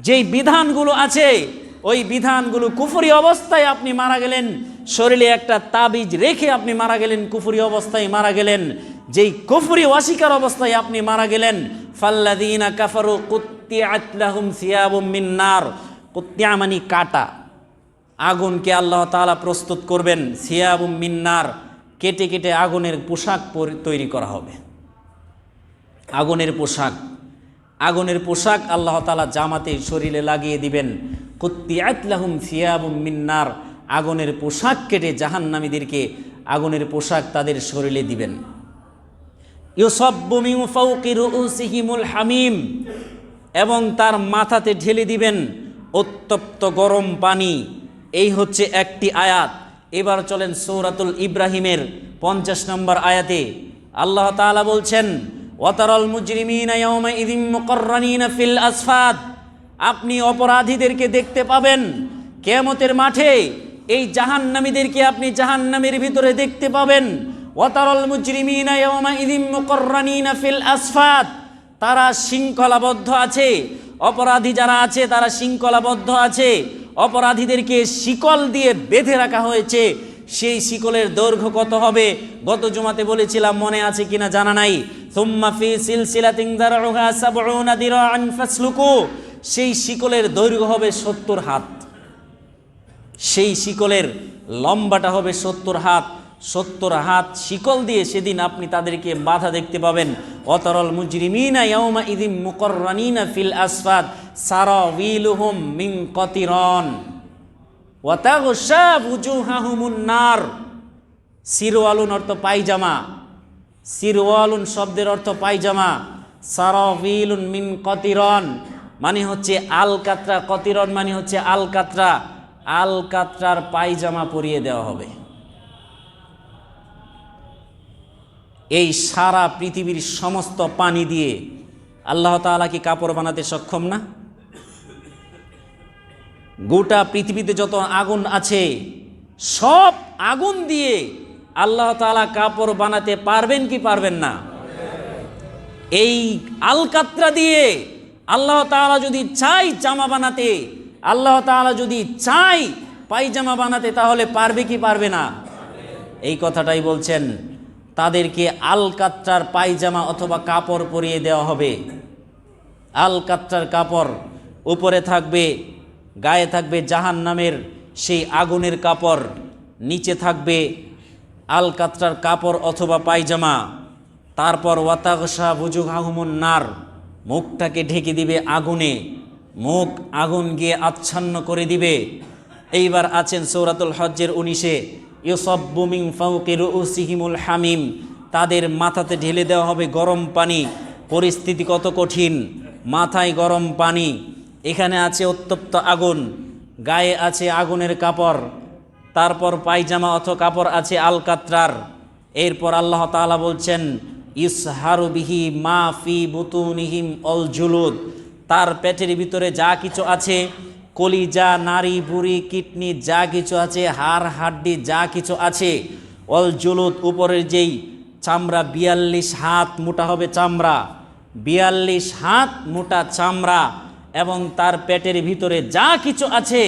A: যেই বিধানগুলো আছে ওই বিধানগুলো কুফরি অবস্থায় আপনি মারা গেলেন, শরীরে একটা তাবিজ রেখে আপনি মারা গেলেন, কুফরি অবস্থায় মারা গেলেন। যেই কুফরি অস্বীকার অবস্থায় আপনি মারা গেলেন, ফাল্লাযীনা কাফারু কুত্তিআত লাহুম সিয়াবুম মিন নার, কুত্তিআ মানে কাটা, আগুনকে আল্লাহ তাআলা প্রস্তুত করবেন। সিয়াবুম মিন নার, কেটে কেটে আগুনের পোশাক তৈরি করা হবে। আগুনের পোশাক, আগুনের পোশাক আল্লাহ তাআলা জামাতে শরীরে লাগিয়ে দিবেন। কুত্তিআত লাহুম সিয়াবুম মিন নার, আগুনের পোশাক কেটে জাহান্নামীদেরকে আগুনের পোশাক তাদের শরীরে দিবেন। ইউসাব্বু মিন ফাওকি রুউসিহিমুল হামিম, এবং তার মাথাতে ঢেলে দিবেন উত্তপ্ত গরম পানি। এই হচ্ছে একটি আয়াত। এবার চলেন সূরাতুল ইব্রাহিমের 50 নম্বর আয়াতে। আল্লাহ তাআলা বলছেন, ওয়াতারাল মুজরিমিনা ইয়াওমাইযিম মুকাররানিনা ফিল আসফাদ, আপনি অপরাধীদেরকে দেখতে পাবেন কিয়ামতের মাঠে, এই জাহান্নামীদেরকে আপনি জাহান্নামের ভিতরে দেখতে পাবেন। ওয়া তারাল মুজরিমিনা ইয়াওমাইযিন মুকাররানিনা ফিল আসফাদ, তারা শৃঙ্খলাবদ্ধ আছে, অপরাধী যারা আছে তারা শৃঙ্খলাবদ্ধ আছে, অপরাধীদেরকে শিকল দিয়ে বেঁধে রাখা হয়েছে। সেই শিকলের দৈর্ঘ্য কত হবে গত জুমাতে বলেছিলাম, মনে আছে কিনা জানা নাই। সুম্মা ফি সিলসিলাতিন যারউহা ৭০ দিরাআন ফাসলুকু, সেই শিকলের দৈর্ঘ্য হবে ৭০ হাত, সেই শিকলের লম্বাটা হবে ৭০ হাত। ৭০ হাত শিকল দিয়ে সেদিন আপনি তাদেরকে বাধা দেখতে পাবেন। ওয়াতারাল মুজরিমিনা ইয়াওমাইযিন মুকাররানিনা ফিল আসফাদ সারাবিলুহুম মিন কাতিরান ওয়া তাগশা ওয়ুজুহাহুমুন নার। সিরওয়ালুন অর্থ পায়জামা, সিরওয়ালুন শব্দের অর্থ পায়জামা, সারাবিলুন মিন কাতিরান মানে হচ্ছে আলকাতরা, কতিরন মানে হচ্ছে আলকাতরা, আলকাতরার পায়জামা পরিয়ে দেওয়া হবে। এই সারা পৃথিবীর সমস্ত পানি দিয়ে আল্লাহ তাআলা কি কাপড় বানাতে সক্ষম না? গোটা পৃথিবীতে যত আগুন আছে সব আগুন দিয়ে আল্লাহ তাআলা কাপড় বানাতে পারবেন কি পারবেন না? এই আলকাতরা দিয়ে আল্লাহ তাআলা যদি চাই জামা বানাতে, আল্লাহ তাআলা যদি চাই পায়জামা বানাতে, তাহলে পারবে কি পারবে না? এই কথাটাই বলছেন, তাদেরকে আলকাতরার পায়জামা অথবা কাপড় পরিয়ে দেওয়া হবে। আলকাতরার কাপড়, উপরে থাকবে, গায়ে থাকবে জাহান্নামের সেই আগুনের কাপড়, নিচে থাকবে আলকাতরার কাপড় অথবা পায়জামা। তারপর ওয়াতাগশা ওয়ুজুহাহুমুন নার, মুখটাকে ঢেকে দিবে আগুনে, মুখ আগুন গিয়ে আচ্ছন্ন করে দিবে। এইবার আছেন সূরাতুল হজ্জের 19-এ, ইউসাব্বু মিন ফাওকি রুউসিহিমুল হামিম, তাদের মাথাতে ঢেলে দেওয়া হবে গরম পানি। পরিস্থিতি কত কঠিন, মাথায় গরম পানি, এখানে আছে উত্তপ্ত আগুন, গায়ে আছে আগুনের কাপড়, তারপর পায়জামা অথবা কাপড় আছে আলকাতরার। এরপর আল্লাহ তাআলা বলছেন ইসহারু বিহি মা ফি বুতুনিহিম অল জুলুদ, তার পেটের ভিতরে যা কিছু আছে, কলিজা, নাড়ি বুড়ি, কিডনি, যা কিছু আছে, হাড় হাড্ডি যা কিছু আছে, অল জুলুদ উপরের যেই চামড়া, ৪২ হাত মোটা হবে চামড়া, ৪২ হাত মোটা চামড়া, এবং তার পেটের ভিতরে যা কিছু আছে,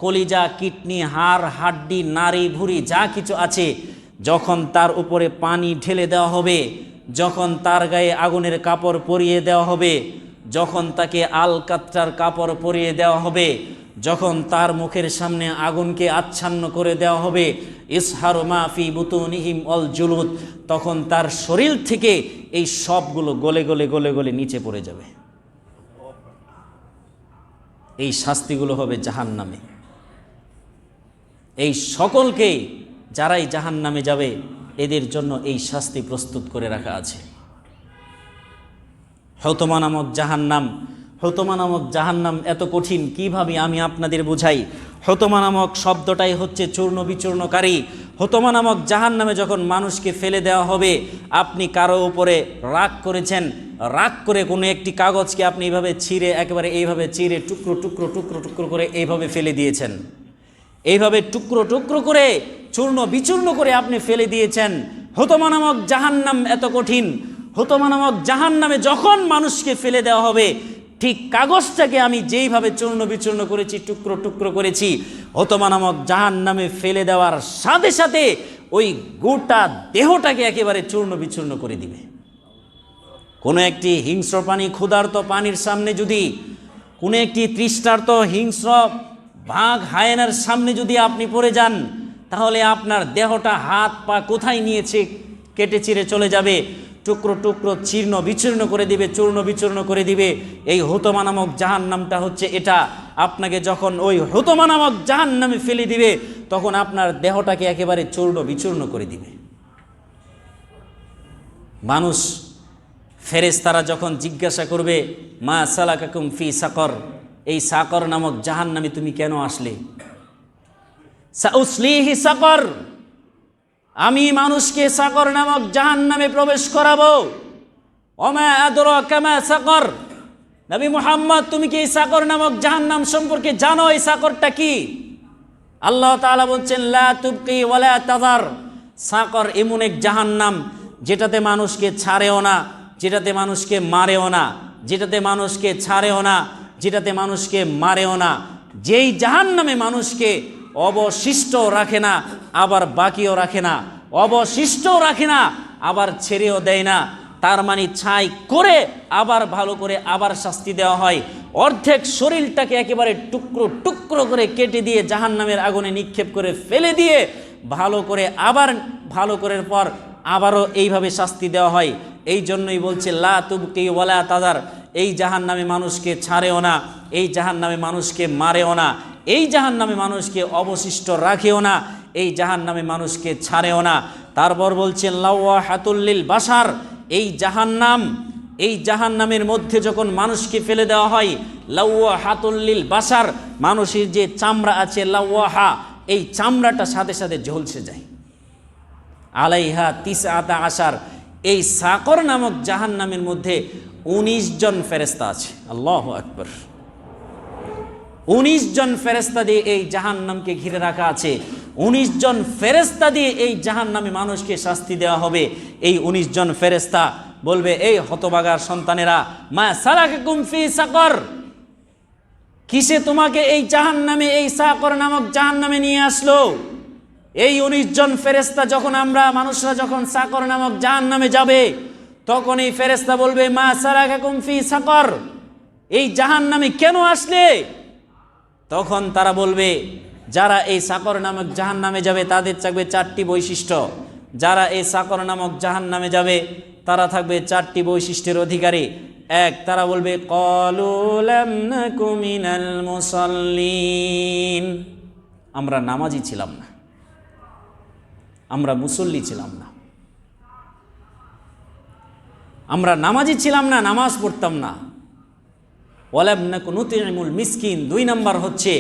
A: কলিজা, কিডনি, হাড় হাড্ডি, নাড়ি ভুঁড়ি যা কিছু আছে, যখন তার উপরে পানি ঢেলে দেওয়া হবে, যখন তার গায়ে আগুনের কাপড় পরিয়ে দেওয়া হবে, যখন তাকে আলকাতরার কাপড় পরিয়ে দেওয়া হবে, যখন তার মুখের সামনে আগুনকে আচ্ছন্ন করে দেওয়া হবে, ইসহারু মা ফি বুতুনিহিম অল জুলুদ, তখন তার শরীর থেকে এই সবগুলো গলে গলে গলে গলে নিচে পড়ে যাবে। এই শাস্তিগুলো হবে জাহান্নামে। এই সকলকে যারাই জাহান্নামে যাবে এদের জন্য এই শাস্তি প্রস্তুত করে রাখা আছে। হুতমা নামক জাহান্নাম, হুতমা নামক জাহান্নাম এত কঠিন কিভাবে আমি আপনাদের বুঝাই। হুতমা নামক শব্দটাই হচ্ছে চূর্ণ বিচূর্ণকারী। হুতমা নামক জাহান্নামে যখন মানুষকে ফেলে দেওয়া হবে, আপনি কারো উপরে রাগ করেছেন, রাগ করে কোনো একটি কাগজকে আপনি এইভাবে ছিঁড়ে, একেবারে এইভাবে ছিঁড়ে টুকরো টুকরো টুকরো টুকরো করে এইভাবে ফেলে দিয়েছেন, এইভাবে টুকরো টুকরো করে চূর্ণ বিচূর্ণ করে আপনি ফেলে দিয়েছেন। হুতমা নামক জাহান্নাম এত কঠিন। হুতমা নামক জাহান্নামে যখন মানুষকে ফেলে দেওয়া হবে, ঠিক কাগজটাকে আমি যেইভাবে চূর্ণ বিচূর্ণ করেছি, টুকরো টুকরো করেছি, হুতমা নামক জাহান্নামে ফেলে দেওয়ার সাথে সাথে ওই গোটা দেহটাকে একেবারে চূর্ণ বিচূর্ণ করে দিবে। কোনো একটি হিংস্র প্রাণী, ক্ষুধার্ত প্রাণীর সামনে যদি, কোনো একটি তৃষ্ণার্ত হিংস্র বাঘ হায়েনার সামনে যদি আপনি পড়ে যান, তাহলে আপনার দেহটা হাত পা কোথায় নিয়েছে কেটে চিরে চলে যাবে, টুকরো টুকরো চীর্ণ বিচূর্ণ করে দিবে, চূর্ণ বিচূর্ণ করে দিবে। এই হুতমা নামক জাহান্নামটা হচ্ছে এটা। আপনাকে যখন ওই হুতমা নামক জাহান্নামে ফেলে দিবে, তখন আপনার দেহটাকে একেবারে চূর্ণ বিচূর্ণ করে দিবে। মানুষ, ফেরেশতারা যখন জিজ্ঞাসা করবে মা সালাকাকুম ফি সাকর, এই সাকর নামক জাহান্নামে তুমি কেন আসলে? সাউসলিহি সাকর, আমি মানুষকে সাকর নামক জাহান্নামে প্রবেশ করাবো। ওমা আদরাকা মা সাকর, নবী মুহাম্মদ তুমি কি এই সাকর নামক জাহান্নাম সম্পর্কে জানো? এই সাকরটা কি? আল্লাহ তাআলা বলছেন লা তুবকি ওয়ালা তাযার, সাকর এমন এক জাহান্নাম যেটাতে মানুষকে ছাড়েও না, যেটাতে মানুষকে মারেও না, যেটাতে মানুষকে ছাড়েও না, যেটাতে মানুষকে মারেও না, যেই জাহান্নামে মানুষকে অবশিষ্ট রাখে না আবার বাকিও রাখে না, অবশিষ্টও রাখে না আবার ছেড়েও দেয় না। তার মানে ছাই করে আবার ভালো করে আবার শাস্তি দেওয়া হয়। অর্ধেক শরীরটাকে একেবারে টুকরো টুকরো করে কেটে দিয়ে জাহান্নামের আগুনে নিক্ষেপ করে ফেলে দিয়ে ভালো করে আবার ভালো করার পর আবারও এইভাবে শাস্তি দেওয়া হয়। এই জন্যই বলছে লা তুবকি ওয়ালা তাদার, এই জাহান্নামে মানুষকে ছাড়েও না, এই জাহান্নামে মানুষকে মারেও না, এই জাহান্নামে মানুষকে অবশিষ্ট রাখেও না, এই জাহান্নামে মানুষকে ছাড়েও না। তারপর বলছেন লাওয়াহাতুল লিল বাশার, এই জাহান্নামের মধ্যে যখন মানুষকে ফেলে দেওয়া হয়, লাওয়াহাতুল লিল বাশার, মানুষের যে চামড়া আছে লাওয়াহা, এই চামড়াটা সাথে সাথে ঝলসে যায়। আলাইহা 19 এই সাকর নামক জাহান্নামের মধ্যে 19 জন ফেরেশতা আছে। আল্লাহু আকবার। 19 জন ফেরেশতা দিয়ে এই জাহান্নামকে ঘিরে রাখা আছে। 19 জন ফেরেশতা দিয়ে এই জাহান্নামে মানুষকে শাস্তি দেওয়া হবে। এই 19 জন ফেরেশতা বলবে, এই হতভাগার সন্তানেরা, মা সালাকাকুম ফি সাকর, কিসে তোমাকে এই জাহান্নামে, এই সাকর নামক জাহান্নামে নিয়ে আসলো? এই 19 জন ফেরেশতা যখন মানুষরা যখন সাকর নামক জাহান্নামে যাবে, তখন এই ফেরেশতা বলবে, মা সালাকাকুম ফি সাকর, এই জাহান্নামে কেন আসলে? তখন তারা বলবে, যারা এই সাকর নামক জাহান্নামে যাবে তাদের থাকবে 4টি বৈশিষ্ট্য। যারা এই সাকর নামক জাহান্নামে যাবে তারা থাকবে 4টি বৈশিষ্ট্যের অধিকারী। এক, তারা বলবে ক্বালু লাম নাকু মিনাল মুসাল্লিন, আমরা নামাজি ছিলাম না, আমরা মুসল্লি ছিলাম না, আমরা নামাজি ছিলাম না, নামাজ পড়তাম না। ওয়ালাম নাকু নুতিমুল মিসকিন, 2 নম্বর হচ্ছে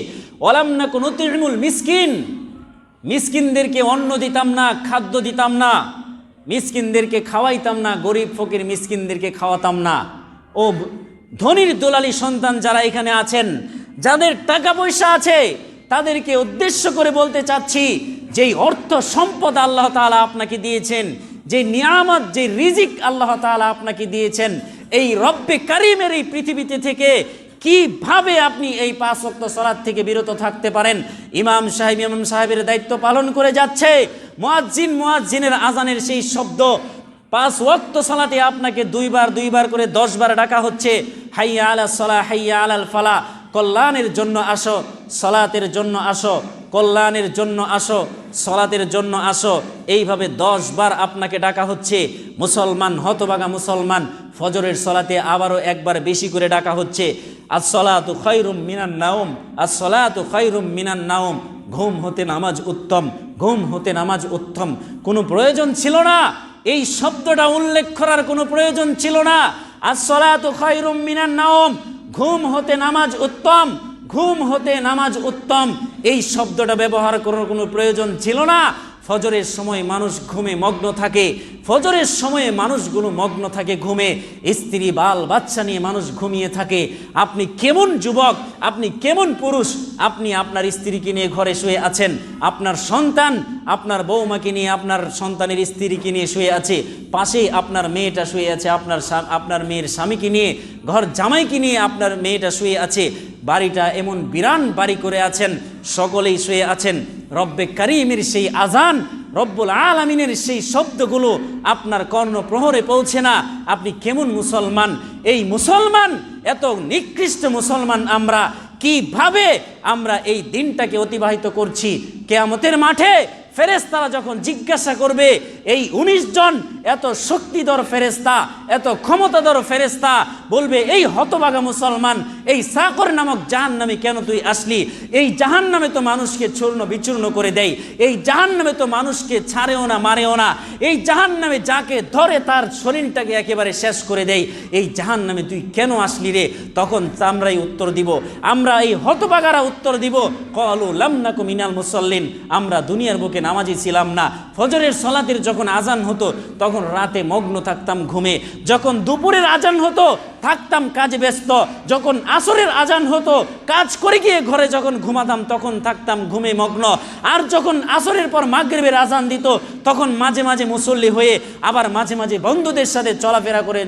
A: ওয়ালাম নাকু নুতিমুল মিসকিন, মিসকিনদেরকে অন্ন দিতাম না, খাদ্য দিতাম না, মিসকিনদেরকে খাওয়াইতাম না, গরিব ফকির মিসকিনদেরকে খাওয়াতাম না। ও ধনীর দোলালি সন্তান যারা এখানে আছেন, যাদের টাকা পয়সা আছে, তাদেরকে উদ্দেশ্য করে বলতে চাচ্ছি, যেই অর্থ সম্পদ আল্লাহ তাআলা আপনাকে দিয়েছেন, যে নিয়ামত, যে রিজিক আল্লাহ তাআলা আপনাকে দিয়েছেন, এই রব্বে কারিমের এই পৃথিবীতে থেকে কিভাবে আপনি এই 5 ওয়াক্ত সালাত থেকে বিরত থাকতে পারেন? ইমাম সাহেবের দায়িত্ব পালন করে যাচ্ছে, মুয়াজ্জিনের আজানের সেই শব্দ 5 ওয়াক্ত সালাতে আপনাকে 2 বার করে 10 বার ডাকা হচ্ছে, হাইয়া আলাস সালাহ হাইয়া আলাল ফালাহ, কল্যাণের জন্য আসো, সালাতের জন্য আসো, কল্যাণের জন্য আসো, সালাতের জন্য আসো। এইভাবে 10 বার আপনাকে ডাকা হচ্ছে। মুসলমান, হতভাগা মুসলমান, ফজরের সালাতে আবারও 1 বার বেশি করে ডাকা হচ্ছে, আস-সালাতু খায়রুম মিনান নাওম, আস-সালাতু খায়রুম মিনান নাওম, ঘুম হতে নামাজ উত্তম, ঘুম হতে নামাজ উত্তম। কোনো প্রয়োজন ছিল না এই শব্দটা উল্লেখ করার, কোনো প্রয়োজন ছিল না। আস-সালাতু খায়রুম মিনান নাওম, ঘুম হতে নামাজ উত্তম, ঘুম হতে নামাজ উত্তম, এই শব্দটা ব্যবহার করার কোনো প্রয়োজন ছিল না। ফজরের সময় মানুষ ঘুমে মগ্ন থাকে, ফজরের সময়ে মানুষগুলো মগ্ন থাকে ঘুমে, স্ত্রী বাল বাচ্চা নিয়ে মানুষ ঘুমিয়ে থাকে। আপনি কেমন যুবক, আপনি কেমন পুরুষ, আপনি আপনার স্ত্রীকে নিয়ে ঘরে শুয়ে আছেন, আপনার সন্তান আপনার বৌমাকে নিয়ে, আপনার সন্তানের স্ত্রীকে নিয়ে শুয়ে আছে, পাশেই আপনার মেয়েটা শুয়ে আছে, আপনার মেয়ের স্বামীকে নিয়ে, ঘর জামাইকে নিয়ে আপনার মেয়েটা শুয়ে আছে, বাড়িটা এমন বিরান বাড়ি করে আছেন, সকলেই শুয়ে আছেন। রব্বে কারিমের সেই আজান, রব্বুল আলামিনের সেই শব্দগুলো আপনার কর্ণপ্রহরে পৌঁছে না। আপনি কেমন মুসলমান? এই মুসলমান, এত নিকৃষ্ট মুসলমান আমরা, কিভাবে আমরা এই দিনটাকে অতিবাহিত করছি? কিয়ামতের মাঠে ফেরেশতারা যখন জিজ্ঞাসা করবে, এই 19 জন এত শক্তিধর ফেরেশতা, এত ক্ষমতাধর ফেরেশতা বলবে, এই হতভাগা মুসলমান, এই সাকর নামক জাহান্নামে কেন তুই আসলি? এই জাহান্নামে তো মানুষকে চূর্ণ বিচূর্ণ করে দেয়, এই জাহান্নামে তো মানুষকে ছাড়েও না, মারেও না, এই জাহান্নামে যাকে ধরে তার শরীরটাকে একেবারে শেষ করে দেয়, এই জাহান্নামে তুই কেন আসলি রে? তখন আমরাই উত্তর দিব, আমরা এই হতভাগারা উত্তর দিব, ক্বালু লাম নাকু মিনাল মুসাল্লিন, আমরা দুনিয়ার বুকে নামাজি ছিলাম না। ফজরের সলাতের যখন আজান হতো তখন রাতে মগ্ন থাকতাম ঘুমে, যখন দুপুরের আজান হতো থাকতাম কাজে ব্যস্ত, যখন আসরের আজান হতো কাজ করে গিয়ে ঘরে যখন ঘুমাতাম তখন থাকতাম ঘুমে মগ্ন, আর যখন আসরের পর মাগরিবের আজান দিত তখন মাঝে মাঝে মুসল্লি হয়ে আবার মাঝে মাঝে বন্ধুদের সাথে চলাফেরা করে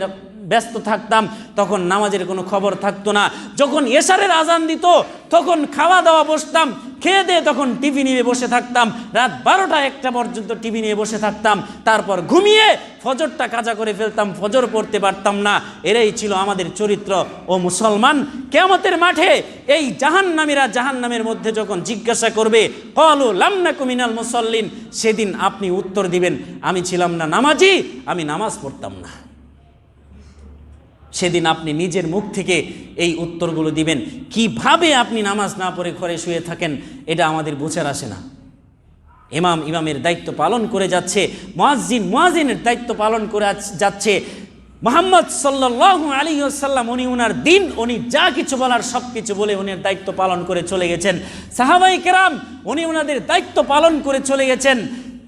A: ব্যস্ত থাকতাম, তখন নামাজের কোনো খবর থাকতো না। যখন এশারের আজান দিত তখন খাওয়া দাওয়া বসতাম, খেয়ে দিয়ে তখন টিভি নিয়ে বসে থাকতাম, রাত 12টা 1টা পর্যন্ত টিভি নিয়ে বসে থাকতাম, তারপর ঘুমিয়ে ফজরটা কাজা করে ফেলতাম, ফজর পড়তে পারতাম না। এরাই ছিল আমাদের চরিত্র। ও মুসলমান, কিয়ামতের মাঠে এই জাহান্নামীরা জাহান্নামের মধ্যে যখন জিজ্ঞাসা করবে ক্বালু লাম নাকু মিনাল মুসাল্লিন, সেদিন আপনি উত্তর দিবেন আমি ছিলাম না নামাজি, আমি নামাজ পড়তাম না। সেদিন আপনি নিজের মুখ থেকে এই উত্তরগুলো দিবেন। কিভাবে আপনি নামাজ না পড়ে ঘরে শুয়ে থাকেন এটা আমাদের বোঝার আসে না। ইমামের দায়িত্ব পালন করে যাচ্ছে, মুয়াজ্জিনের দায়িত্ব পালন করে যাচ্ছে মুহাম্মদ সাল্লাল্লাহু আলাইহি ওয়াসাল্লাম। উনি ওনার দিন, উনি যা কিছু বলার সব কিছু বলে উনার দায়িত্ব পালন করে চলে গেছেন। সাহাবায়ে কেরাম উনি ওনাদের দায়িত্ব পালন করে চলে গেছেন।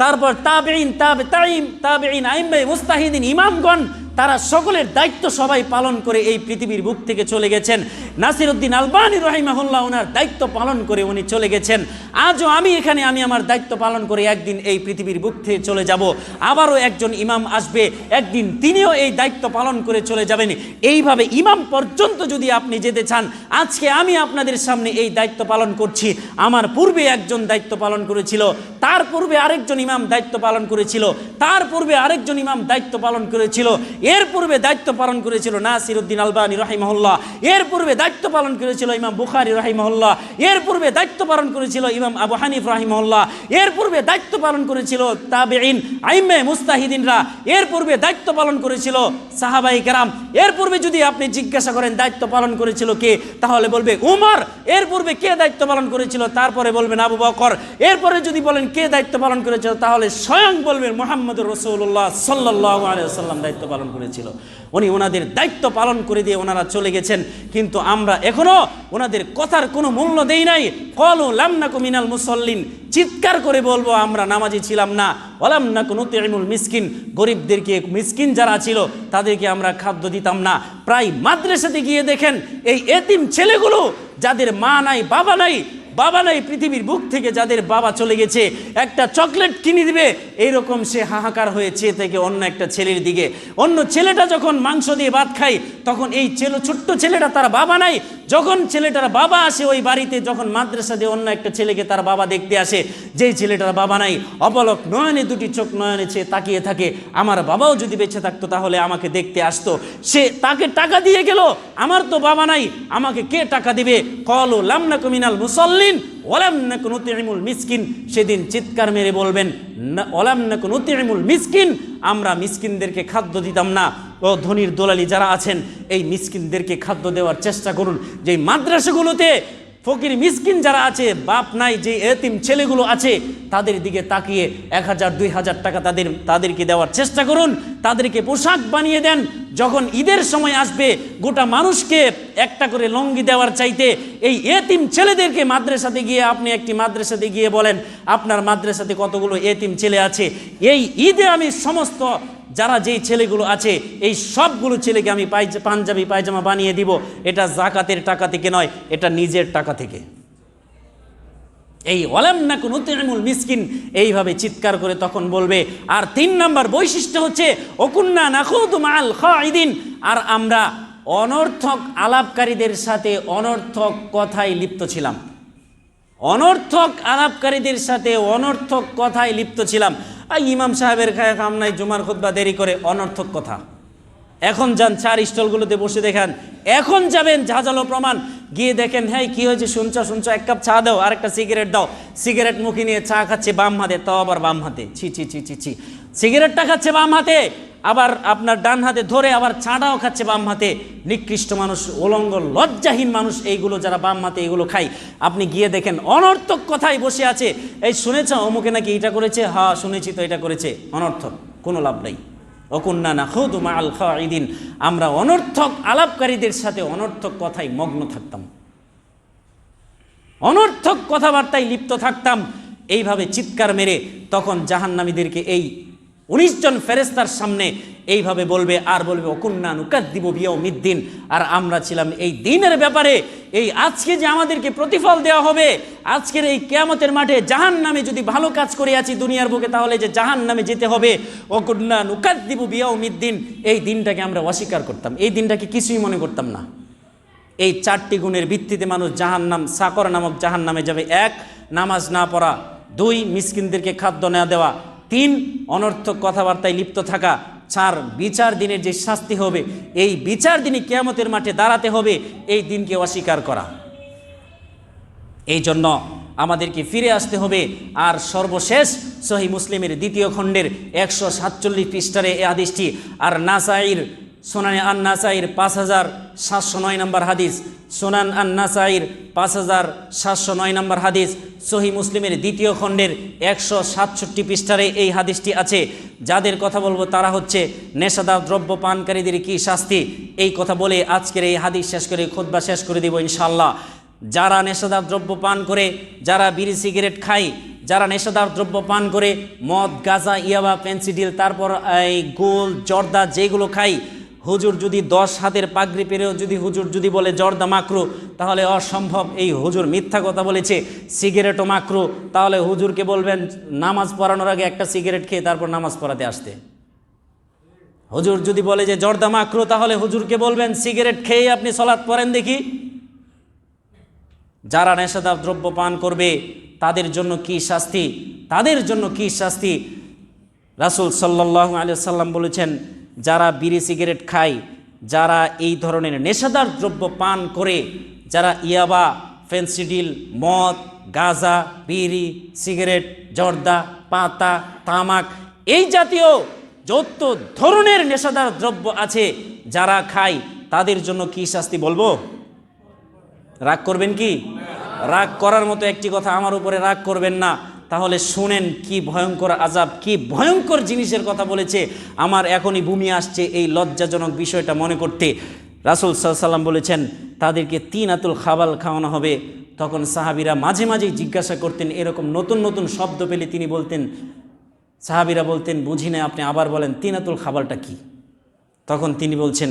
A: তারপর তাবেঈন আইম্মায়ে মুজতাহিদিন ইমামগণ তারা সকলের দায়িত্ব সবাই পালন করে এই পৃথিবীর বুক থেকে চলে গেছেন। নাসিরউদ্দিন আলবানী রাহিমাহুল্লাহ ওনার দায়িত্ব পালন করে উনি চলে গেছেন। আজও আমি এখানে আমি আমার দায়িত্ব পালন করে একদিন এই পৃথিবীর বুক থেকে চলে যাব। আবারও একজন ইমাম আসবে, একদিন তিনিও এই দায়িত্ব পালন করে চলে যাবেন। এইভাবে ইমাম পর্যন্ত যদি আপনি যেতে চান, আজকে আমি আপনাদের সামনে এই দায়িত্ব পালন করছি। আমার পূর্বে একজন দায়িত্ব পালন করেছিল, তার পূর্বে আরেকজন ইমাম দায়িত্ব পালন করেছিল, তার পূর্বে আরেকজন ইমাম দায়িত্ব পালন করেছিল, এর পূর্বে দায়িত্ব পালন করেছিল নাসিরউদ্দিন আলবানী রাহিমাহুল্লাহ, এর পূর্বে দায়িত্ব পালন করেছিল ইমাম বুখারী রাহিমাহুল্লাহ, এর পূর্বে দায়িত্ব পালন করেছিল ইমাম আবু হানিফা রাহিমাহুল্লাহ, এর পূর্বে দায়িত্ব পালন করেছিল তাবেঈন আইম্মায়ে মুজতাহিদিনরা, এর পূর্বে দায়িত্ব পালন করেছিল সাহাবায়ে কেরাম। এর পূর্বে যদি আপনি জিজ্ঞাসা করেন দায়িত্ব পালন করেছিল কে, তাহলে বলবে উমর। এর পূর্বে কে দায়িত্ব পালন করেছিল, তারপরে বলবেন আবু বকর। এরপরে যদি বলেন কে দায়িত্ব পালন করেছিল, তাহলে স্বয়ং বলবেন মুহাম্মদুর রাসূলুল্লাহ সাল্লাল্লাহু আলাইহি ওয়াসাল্লাম দায়িত্ব পালন করেছিল। উনি ওনাদের দায়িত্ব পালন করে দিয়ে ওনারা চলে গেছেন, কিন্তু আমরা এখনো ওনাদের কথার কোনো মূল্য দেই নাই। ক্বালু লাম নাকু মিনাল মুসাল্লিন, চিৎকার করে বলবো আমরা নামাজি ছিলাম না। ওয়ালাম নাকু নুতিমুল মিসকিন, গরিবদেরকে মিসকিন যারা ছিল তাদেরকে আমরা খাদ্য দিতাম না। প্রায় মাদ্রাসাতে গিয়ে দেখেন এই এতিম ছেলেগুলো যাদের মা নাই বাবা নাই পৃথিবীর বুক থেকে, যাদের বাবা চলে গেছে, একটা চকলেট কিনে দিবে এইরকম সে হাহাকার হয়েছে থেকে অন্য একটা ছেলের দিকে। অন্য ছেলেটা যখন মাংস দিয়ে ভাত খায় তখন এই ছোট্ট ছেলেটা তার বাবা নাই, যখন ছেলেটার বাবা আসে ওই বাড়িতে, যখন মাদ্রাসা দিয়ে অন্য একটা ছেলেকে তার বাবা দেখতে আসে, যেই ছেলেটার বাবা নাই, অপলক নয়নে দুটি চোখ নয়নে তাকিয়ে থাকে, আমার বাবাও যদি বেঁচে থাকতো তাহলে আমাকে দেখতে আসতো। সে তাকে টাকা দিয়ে গেল, আমার তো বাবা নাই, আমাকে কে টাকা দিবে? ক্বালু লাম নাকু মিনাল মুসাল্লিন ওয়ালাম নাকু নুতিমুল মিসকিন, সেদিন চিৎকার মেরে বলবেন ওয়ালাম নাকু নুতিমুল মিসকিন, আমরা মিসকিনদেরকে খাদ্য দিতাম না। ও ধনীর দলালি যারা আছেন এই মিসকিনদেরকে খাদ্য দেওয়ার চেষ্টা করুন। যে মাদ্রাসাগুলোতে ফকির মিসকিন যারা আছে, বাপ নাই, যে এতিম ছেলেগুলো আছে, তাদের দিকে তাকিয়ে 1000-2000 টাকা তাদেরকে দেওয়ার চেষ্টা করুন। তাদেরকে পোশাক বানিয়ে দেন। যখন ঈদের সময় আসবে গোটা মানুষকে একটা করে লঙ্গি দেওয়ার চাইতে এই এতিম ছেলেদেরকে মাদ্রাসাতে গিয়ে, আপনি একটি মাদ্রাসাতে গিয়ে বলেন আপনার মাদ্রাসাতে কতগুলো এতিম ছেলে আছে, এই ঈদে আমি সমস্ত যারা যেই ছেলেগুলো আছে এই সবগুলো ছেলেকে আমি পাঞ্জাবি পায়জামা বানিয়ে দিব। এটা যাকাতের টাকা থেকে নয়, এটা নিজের টাকা থেকে। এই ওয়ালাম নাকু নুতিমুল মিসকিন এইভাবে চিৎকার করে তখন বলবে। আর 3 নম্বর বৈশিষ্ট্য হচ্ছে ওকুন্না নাখুদু মাআল খাইদিন, আর আমরা অনর্থক আলাপকারীদের সাথে অনর্থক কথায় লিপ্ত ছিলাম। অনর্থক আলাপকারীদের সাথে অনর্থক কথায় লিপ্ত ছিলাম। ইমাম সাহেবের খায় কাম নাই, জুমার খুতবা দেরি করে, অনর্থক কথা। এখন যান 4 স্টলগুলোতে বসে দেখেন, এখন যাবেন ঝাঁঝালো প্রমাণ, গিয়ে দেখেন হ্যাঁ কি হয়েছে শুনছো 1 কাপ চা দাও, আর একটা সিগারেট দাও। সিগারেট মুখে নিয়ে চা খাচ্ছে বাম হাতে, তাও আবার বাম হাতে, ছি ছি ছি ছি ছি। সিগারেটটা খাচ্ছে বাম হাতে, আবার আপনার ডান হাতে ধরে আবার চাটাও খাচ্ছে বাম হাতে। নিকৃষ্ট মানুষ, উলঙ্গ লজ্জাহীন মানুষ এইগুলো, যারা বাম হাতে এগুলো খায়। আপনি গিয়ে দেখেন অনর্থক কথায় বসে আছে। এই শুনেছ অমুকে নাকি এটা করেছে, হ্যাঁ শুনেছি তো এটা করেছে, অনর্থক, কোনো লাভ নাই। ওকুন্না নাখুদু মাআল খাইদিন, আমরা অনর্থক আলাপকারীদের সাথে অনর্থক কথায় মগ্ন থাকতাম, অনর্থক কথাবার্তায় লিপ্ত থাকতাম। এইভাবে চিৎকার মেরে তখন জাহান্নামীদেরকে এই 19 জন ফেরেশতার সামনে এইভাবে বলবে, আর বলবে ওকুন্না নুকাদ্দিবু বিয়াউমিদ্দিন, আর আমরা ছিলাম এই দিনের ব্যাপারে, এই আজকে যে আমাদেরকে প্রতিফল দেওয়া হবে আজকের এই কিয়ামতের মাঠে, জাহান্নামে যদি ভালো কাজ করে আছি দুনিয়ার বুকে, তাহলে যে জাহান্নামে যেতে হবে, ওকুন্না নুকাদ্দিবু বিয়াউমিদ্দিন, এই দিনটাকে আমরা অস্বীকার করতাম, এই দিনটাকে কিছুই মনে করতাম না। এই 4টি গুণের ভিত্তিতে মানুষ জাহান্নাম, সাকর নামক জাহান্নামে যাবে। 1, নামাজ না পড়া; 2, মিসকিনদেরকে খাদ্য না দেওয়া; 3, অনর্থক কথাবার্তায় লিপ্ত থাকা; 4, বিচার দিনের যে শাস্তি হবে, এই বিচার দিনে কিয়ামতের মাঠে দাঁড়াতে হবে, এই দিনকে অস্বীকার করা। এই জন্য আমাদেরকে ফিরে আসতে হবে। আর সর্বশেষ সহিহ মুসলিমের 2য় খণ্ডের 147 পৃষ্ঠারে এই হাদিসটি, আর নাসাইর সুনানে আন নাসাইর 5709 নম্বর হাদিস, সুনান আন নাসাইর 5709 নম্বর হাদিস, সহিহ মুসলিমের 2য় খণ্ডের 167 পৃষ্ঠারে এই হাদিসটি আছে। যাদের কথা বলবো তারা হচ্ছে নেশাদার দ্রব্য পানকারীদের কি শাস্তি, এই কথা বলে আজকের এই হাদিস শেষ করে খুতবা শেষ করে দিব ইনশাআল্লাহ। যারা নেশাদার দ্রব্য পান করে, যারা বিড়ি সিগারেট খায়, যারা নেশাদার দ্রব্য পান করে, মদ, গাঁজা, ইয়াবা, পেন্সিডিল, তারপর এই গোল, জর্দা যেগুলো খায়, হুজুর যদি 10 হাতের পাগড়ি পেরেও যদি হুজুর যদি বলে জর্দা মাকরু, তাহলে অসম্ভব, এই হুজুর মিথ্যা কথা বলেছে। সিগারেটও মাকরু, তাহলে হুজুরকে বলবেন নামাজ পড়ানোর আগে একটা সিগারেট খেয়ে তারপর নামাজ পড়াতে আসতে। হুজুর যদি বলে যে জর্দা মাকরু, তাহলে হুজুরকে বলবেন সিগারেট খেয়ে আপনি সালাত পড়েন দেখি। যারা নেশাদার দ্রব্য পান করবে তাদের জন্য কি শাস্তি, তাদের জন্য কি শাস্তি। রাসূল সাল্লাল্লাহু আলাইহি ওয়াসাল্লাম বলেছেন, যারা বিড়ি সিগারেট খায়, যারা এই ধরনের নেশাদার দ্রব্য পান করে, যারা ইয়াবা, ফেন্সিডিল, মদ, গাঁজা, বিড়ি, সিগারেট, জর্দা, পাতা, তামাক, এই জাতীয় যত ধরনের নেশাদার দ্রব্য আছে যারা খায়, তাদের জন্য কি শাস্তি বলবো? রাগ করবেন কি? রাগ করার মতো একটি কথা, আমার উপরে রাগ করবেন না। তাহলে শুনেন কি ভয়ঙ্কর আযাব, কি ভয়ঙ্কর জিনিসের কথা বলেছে। আমার এখনই ভূমি আসছে এই লজ্জাজনক বিষয়টা মনে করতে। রাসূল সাল্লাল্লাহু আলাইহি ওয়াসাল্লাম বলেছেন তাদেরকে 3 আতুল খাবাল খাওয়ানো হবে। তখন সাহাবীরা মাঝে মাঝেই জিজ্ঞাসা করতেন, এরকম নতুন নতুন শব্দ পেলে তিনি বলতেন, সাহাবীরা বলতেন বুঝি না, আপনি আবার বলেন 3 আতুল খাবালটা কি? তখন তিনি বলছেন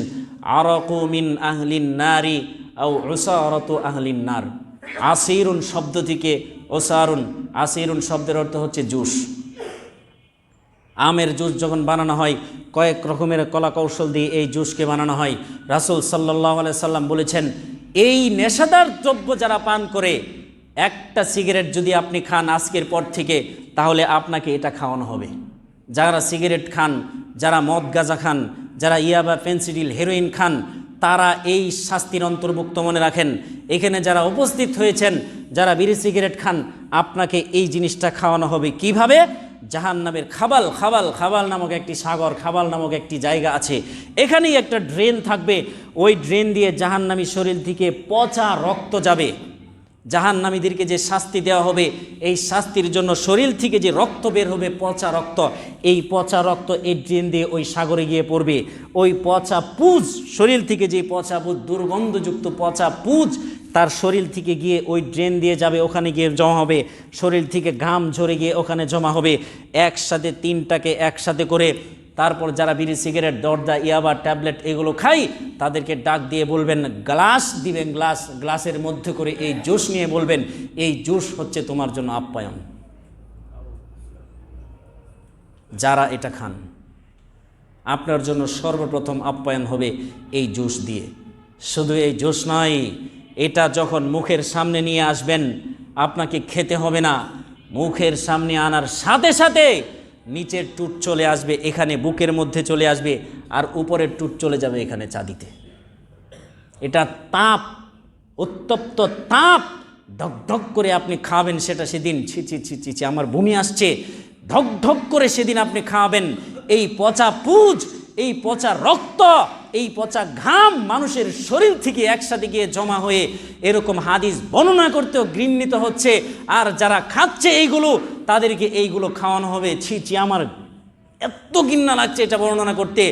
A: আরাকু মিন আহলিন নারি আও উসারাতু আহলিন নার। আসিরুন শব্দ থেকে ওসারুন, আসিরুন শব্দের অর্থ হচ্ছে জুস। আমের জুস যখন বানানো হয়, কয়েক রকমের কলা কৌশল দিয়ে এই জুসকে বানানো হয়। রাসূল সাল্লাল্লাহু আলাইহি সাল্লাম বলেছেন, এই নেশাদার দ্রব্য যারা পান করে, একটা সিগারেট যদি আপনি খান আজকের পর থেকে, তাহলে আপনাকে এটা খাওয়ানো হবে। যারা সিগারেট খান, যারা মদ গাঁজা খান, যারা ইয়াবা, পেন্সিডিল, হেরোইন খান, তারা এই শাস্তির অন্তর্ভুক্ত। মনে রাখেন, এখানে যারা উপস্থিত হয়েছেন, যারা বিড়ি সিগারেট খান, আপনাকে এই জিনিসটা খাওয়ানো হবে। কিভাবে? জাহান্নামের খাবাল, খাবাল, খাবাল নামক একটি সাগর, খাবাল নামক একটি জায়গা আছে। এখানেই একটা ড্রেন থাকবে, ওই ড্রেন দিয়ে জাহান্নামী শরীর থেকে পচা রক্ত যাবে। জাহান্নামীদেরকে যে শাস্তি দেওয়া হবে, এই শাস্তির জন্য শরীর থেকে যে রক্ত বের হবে, পচা রক্ত, এই পচা রক্ত এই ড্রেন দিয়ে ওই সাগরে গিয়ে পড়বে। ওই পচা পুঁজ, শরীর থেকে যে পচা পুঁজ, দুর্গন্ধযুক্ত পচা পুঁজ তার শরীর থেকে গিয়ে ওই ড্রেন দিয়ে যাবে, ওখানে গিয়ে জমা হবে। শরীর থেকে ঘাম ঝরে গিয়ে ওখানে জমা হবে। একসাথে 3টাকে একসাথে করে তারপর যারা বিড়ি, সিগারেট, দর্দা, ইয়াবা, ট্যাবলেট এগুলো খাই, তাদেরকে ডাক দিয়ে বলবেন, গ্লাস দিবেন, গ্লাসের মধ্যে করে এই জুস নিয়ে বলবেন, এই জুস হচ্ছে তোমার জন্য আপ্যায়ন। যারা এটা খান, আপনার জন্য সর্বপ্রথম আপ্যায়ন হবে এই জুস দিয়ে। শুধু এই জুস নয়, এটা যখন মুখের সামনে নিয়ে আসবেন, আপনাকে খেতে হবে না, মুখের সামনে আনার সাথে সাথে নিচের টুট চলে আসবে, এখানে বুকের মধ্যে চলে আসবে, আর উপরের টুট চলে যাবে এখানে চাঁদিতে। এটা তাপ, উত্তপ্ত তাপ, ধক ধক করে আপনি খাবেন সেটা সেদিন। ছি ছি ছি ছি ছি, আমার বমি আসছে। ধক ধক করে সেদিন আপনি খাবেন। এই পচা পুঁজ, এই পচা রক্ত, এই পচা ঘাম মানুষের শরীর থেকে একসাথে গিয়ে জমা হয়ে এরকম হাদিস বর্ণনা করতেও ঘৃণিত হচ্ছে। আর যারা খাচ্ছে এইগুলো, তাদেরকে এইগুলো খাওয়ানো হবে। ছি ছি, আমার এত ঘৃণা লাগছে এটা বর্ণনা করতে।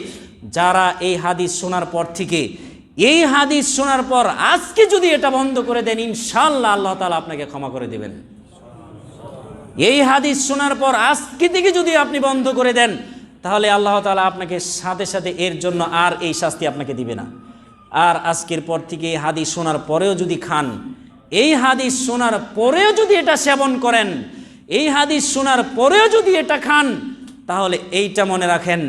A: যারা এই হাদিস শোনার পর থেকে, এই হাদিস শোনার পর আজকে যদি এটা বন্ধ করে দেন, ইনশাআল্লাহ আল্লাহ তাআলা আপনাকে ক্ষমা করে দেবেন। এই হাদিস শোনার পর আজকে থেকে যদি আপনি বন্ধ করে দেন, তাহলে আল্লাহ তাআলা আপনাকে সাথে সাথে এর জন্য আর এই শাস্তি আপনাকে দিবে না। আর আজকের পর থেকে এই হাদিস শোনার পরেও যদি খান, এই হাদিস শোনার পরেও যদি এটা সেবন করেন, এই হাদিস শোনার পরেও যদি এটা খান, তাহলে এইটা মনে রাখেন,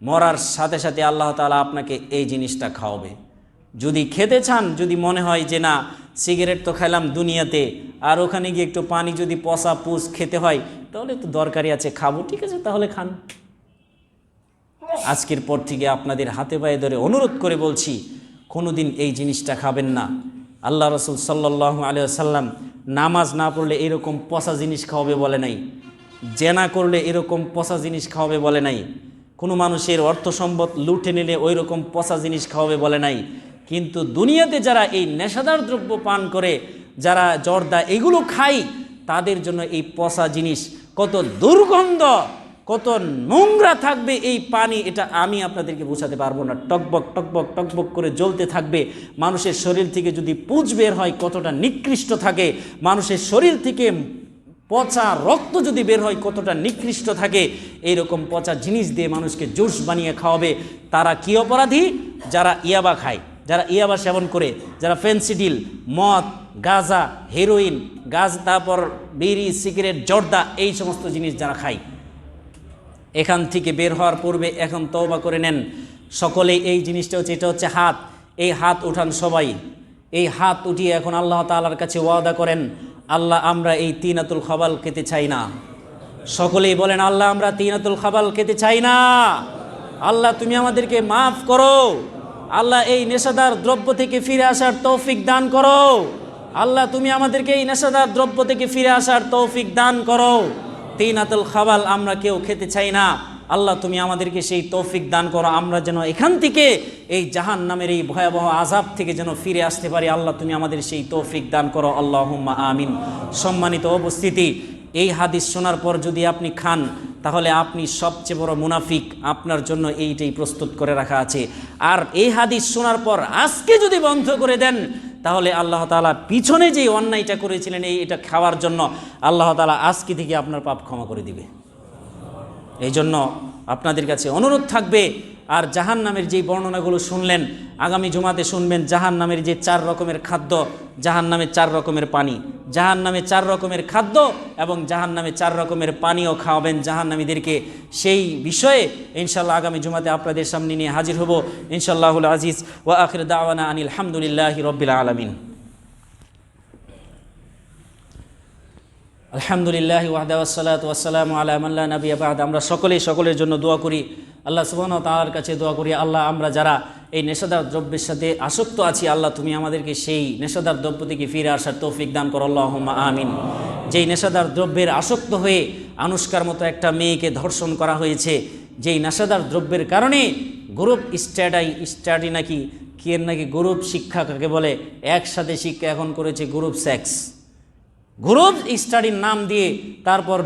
A: মরার সাথে সাথে আল্লাহ তাআলা আপনাকে এই জিনিসটা খাওয়াবে। যদি খেতে চান, যদি মনে হয় যে না সিগারেট তো খেলাম দুনিয়াতে, আর ওখানে গিয়ে একটু পানি যদি পচা পুষ খেতে হয়, তাহলে তো দরকারি আছে, খাবো, ঠিক আছে, তাহলে খান। আজকের পর থেকে আপনাদের হাতে পায়ে ধরে অনুরোধ করে বলছি, কোনোদিন এই জিনিসটা খাবেন না। আল্লাহ রাসূল সাল্লাল্লাহু আলাইহি ওয়াসাল্লাম নামাজ না পড়লে এরকম পচা জিনিস খাওয়াবে বলে নাই, জেনা করলে এরকম পচা জিনিস খাওয়াবে বলে নাই, কোনো মানুষের অর্থ সম্পদ লুটে নিলে ওই রকম পচা জিনিস খাওয়াবে বলে নাই। কিন্তু দুনিয়াতে যারা এই নেশাদার দ্রব্য পান করে, যারা জর্দা এগুলো খায়, তাদের জন্য এই পচা জিনিস কত দুর্গন্ধ, কত নোংরা থাকবে এই পানি, এটা আমি আপনাদেরকে বোঝাতে পারবো না। টকবক টকবক টকবক করে জ্বলতে থাকবে। মানুষের শরীর থেকে যদি পুঁজ বের হয় কতটা নিকৃষ্ট থাকে, মানুষের শরীর থেকে পচা রক্ত যদি বের হয় কতটা নিকৃষ্ট থাকে। এইরকম পচা জিনিস দিয়ে মানুষকে জুস বানিয়ে খাওয়াবে। তারা কি অপরাধী? যারা ইয়াবা খায়, যারা ইয়াবা সেবন করে, যারা ফেন্সিডিল, মদ, গাঁজা, হেরোইন, তারপর বিড়ি, সিগারেট, জর্দা, এই সমস্ত জিনিস যারা খায়, এখান থেকে বের হওয়ার পূর্বে এখন তওবা করে নেন সকলেই। এই জিনিসটা হচ্ছে, এটা হচ্ছে হাত, এই হাত উঠান সবাই, এই হাত উঠিয়ে এখন আল্লাহ তাআলার কাছে ওয়াদা করেন, আল্লাহ আমরা এই তিনাতুল খাবাল খেতে চাই না। সকলেই বলেন, আল্লাহ আমরা তিনাতুল খাবাল খেতে চাই না। আল্লাহ তুমি আমাদেরকে মাফ করো। আল্লাহ এই নেশাদার দ্রব্য থেকে ফিরে আসার তৌফিক দান করো। আল্লাহ তুমি আমাদেরকে এই নেশাদার দ্রব্য থেকে ফিরে আসার তৌফিক দান করো। তিনাতুল খাবাল আমরা কেউ খেতে চাই না। আল্লাহ তুমি আমাদেরকে সেই তৌফিক দান করো, আমরা যেন এখান থেকে এই জাহান্নামের এই ভয়াবহ আযাব থেকে যেন ফিরে আসতে পারি। আল্লাহ তুমি আমাদের সেই তৌফিক দান করো, আল্লাহুম্মা আমিন। সম্মানিত উপস্থিতি, এই হাদিস শোনার পর যদি আপনি খান, তাহলে আপনি সবচেয়ে বড় মুনাফিক, আপনার জন্য এইটাই প্রস্তুত করে রাখা আছে। আর এই হাদিস শোনার পর আজকে যদি বন্ধ করে দেন, তাহলে আল্লাহ তাআলা পিছনে যে অন্যায়টা করেছিলেন এটা খাওয়ার জন্য, আল্লাহ তাআলা আজকে থেকে আপনার পাপ ক্ষমা করে দিবে। এই জন্য আপনাদের কাছে অনুরোধ থাকবে। আর জাহান্নামের যেই বর্ণনাগুলো শুনলেন, আগামী জুমাতে শুনবেন জাহান্নামের যে 4 রকমের খাদ্য, জাহান্নামে 4 রকমের পানি, জাহান্নামে 4 রকমের খাদ্য এবং জাহান্নামে 4 রকমের পানিও খাওয়াবেন জাহান্নামীদেরকে। সেই বিষয়ে ইনশাআল্লাহ আগামী জুমাতে আপনাদের সামনে নিয়ে হাজির হব ইনশাআল্লাহুল আজিজ। ওয়া আখির দাওয়ানা আনিল হামদুলিল্লাহি রাব্বিল আলামিন। আলহামদুলিল্লাহ ওয়াহদা ওয়াসসালাতু ওয়াসসালামু আলা মান লা নাবিয়্যা বা'দ। আমরা সকলেই সকলের জন্য দোয়া করি, আল্লাহ সুবহানাহু ওয়া তাআলার কাছে দোয়া করি, আল্লাহ আমরা যারা এই নেশাদার দ্রব্যের সাথে আসক্ত আছি, আল্লাহ তুমি আমাদেরকে সেই নেশাদার দ্রব্য থেকে ফিরে আসার তৌফিক দান করো, আল্লাহুম্মা আমিন। যেই নেশাদার দ্রব্যের আসক্ত হয়ে আনুষ্কার মতো একটা মেয়েকে ধর্ষণ করা হয়েছে, যেই নেশাদার দ্রব্যের কারণে গ্রুপ স্টাডি নাকি গ্রুপ শিক্ষা কাকে বলে, একসাথে শিক্ষা এখন করেছে গ্রুপ সেক্স, গ্রুপ স্টাডির নাম দিয়ে তারপর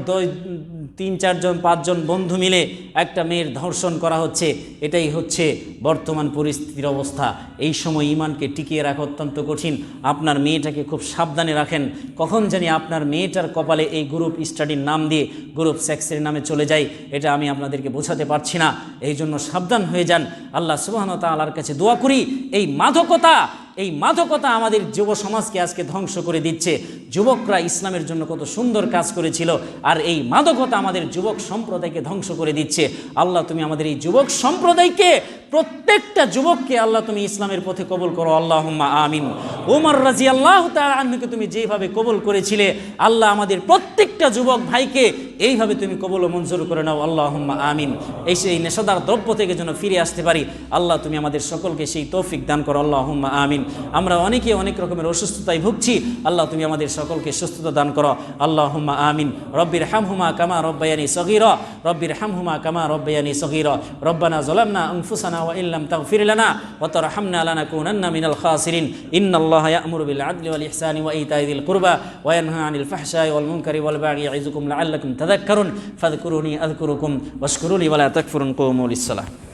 A: 3-4 জন 5 জন বন্ধু মিলে একটা মেয়ের ধর্ষণ করা হচ্ছে। এটাই হচ্ছে বর্তমান পরিস্থিতির অবস্থা। এই সময় ঈমানকে টিকিয়ে রাখা অত্যন্ত কঠিন। আপনার মেয়েটাকে খুব সাবধানে রাখেন, কখন জানি আপনার মেয়েটার কপালে এই গ্রুপ স্টাডির নাম দিয়ে গ্রুপ সেক্সের নামে চলে যায়, এটা আমি আপনাদেরকে বোঝাতে পারছি না। এই জন্য সাবধান হয়ে যান। আল্লাহ সুবহানাহু ওয়া তাআলার কাছে দোয়া করি, এই মাদকতা আমাদের যুব সমাজকে আজকে ধ্বংস করে দিচ্ছে। যুবকরা ইসলামের জন্য কত সুন্দর কাজ করেছিল, আর এই মাদকতা আমাদের যুবক সম্প্রদায়কে ধ্বংস করে দিচ্ছে। আল্লাহ তুমি আমাদের এই যুবক সম্প্রদায়কে, প্রত্যেকটা যুবককে আল্লাহ তুমি ইসলামের পথে কবুল করো, আল্লাহুম্মা আমিন। ওমর রাদিয়াল্লাহু তাআলা আনহুকে তুমি যেভাবে কবুল করেছিলে, আল্লাহ আমাদের প্রত্যেকটা যুবক ভাইকে এইভাবে তুমি কবুল ও মঞ্জুর করে নাও, আল্লাহুম্মা আমিন। এই নেশাদার দ্রব্য থেকে যেন ফিরে আসতে পারি, আল্লাহ তুমি আমাদের সকলকে সেই তৌফিক দান করো, আল্লাহুম্মা আমিন। আমরা অনেকে অনেক রকমের অসুস্থতায় ভুগছি, আল্লাহ তুমি আমাদের সকলকে সুস্থতা দান করো, আল্লাহুম্মা আমিন। রব্বির হামহুমা কামা রব্বায়ানি সগীরা, রব্বির হামহুমা কামা রব্বায়ানি সগীরা। রব্বানা যালামনা আনফুসানা ওয়া ইল্লাম তাগফির লানা ওয়া তারহামনা লানাকুনান্না মিনাল খাসিরিন। ইন্নাল্লাহা ইয়া'মুরু বিল আদলি ওয়াল ইহসানি ওয়া ইতা'i যিল কুরবা ওয়া ইয়ানহা আনিল ফাহশাই ওয়াল মুনকারি ওয়াল বাগি ইয়া'iযুকুম লা'আল্লাকুম তাযাক্কারুন ফাযকুরুনি আযকুরুকুম ওয়াশকুরুলি ওয়া লা তাকফুরুন। কুমু লিস-সালাহ।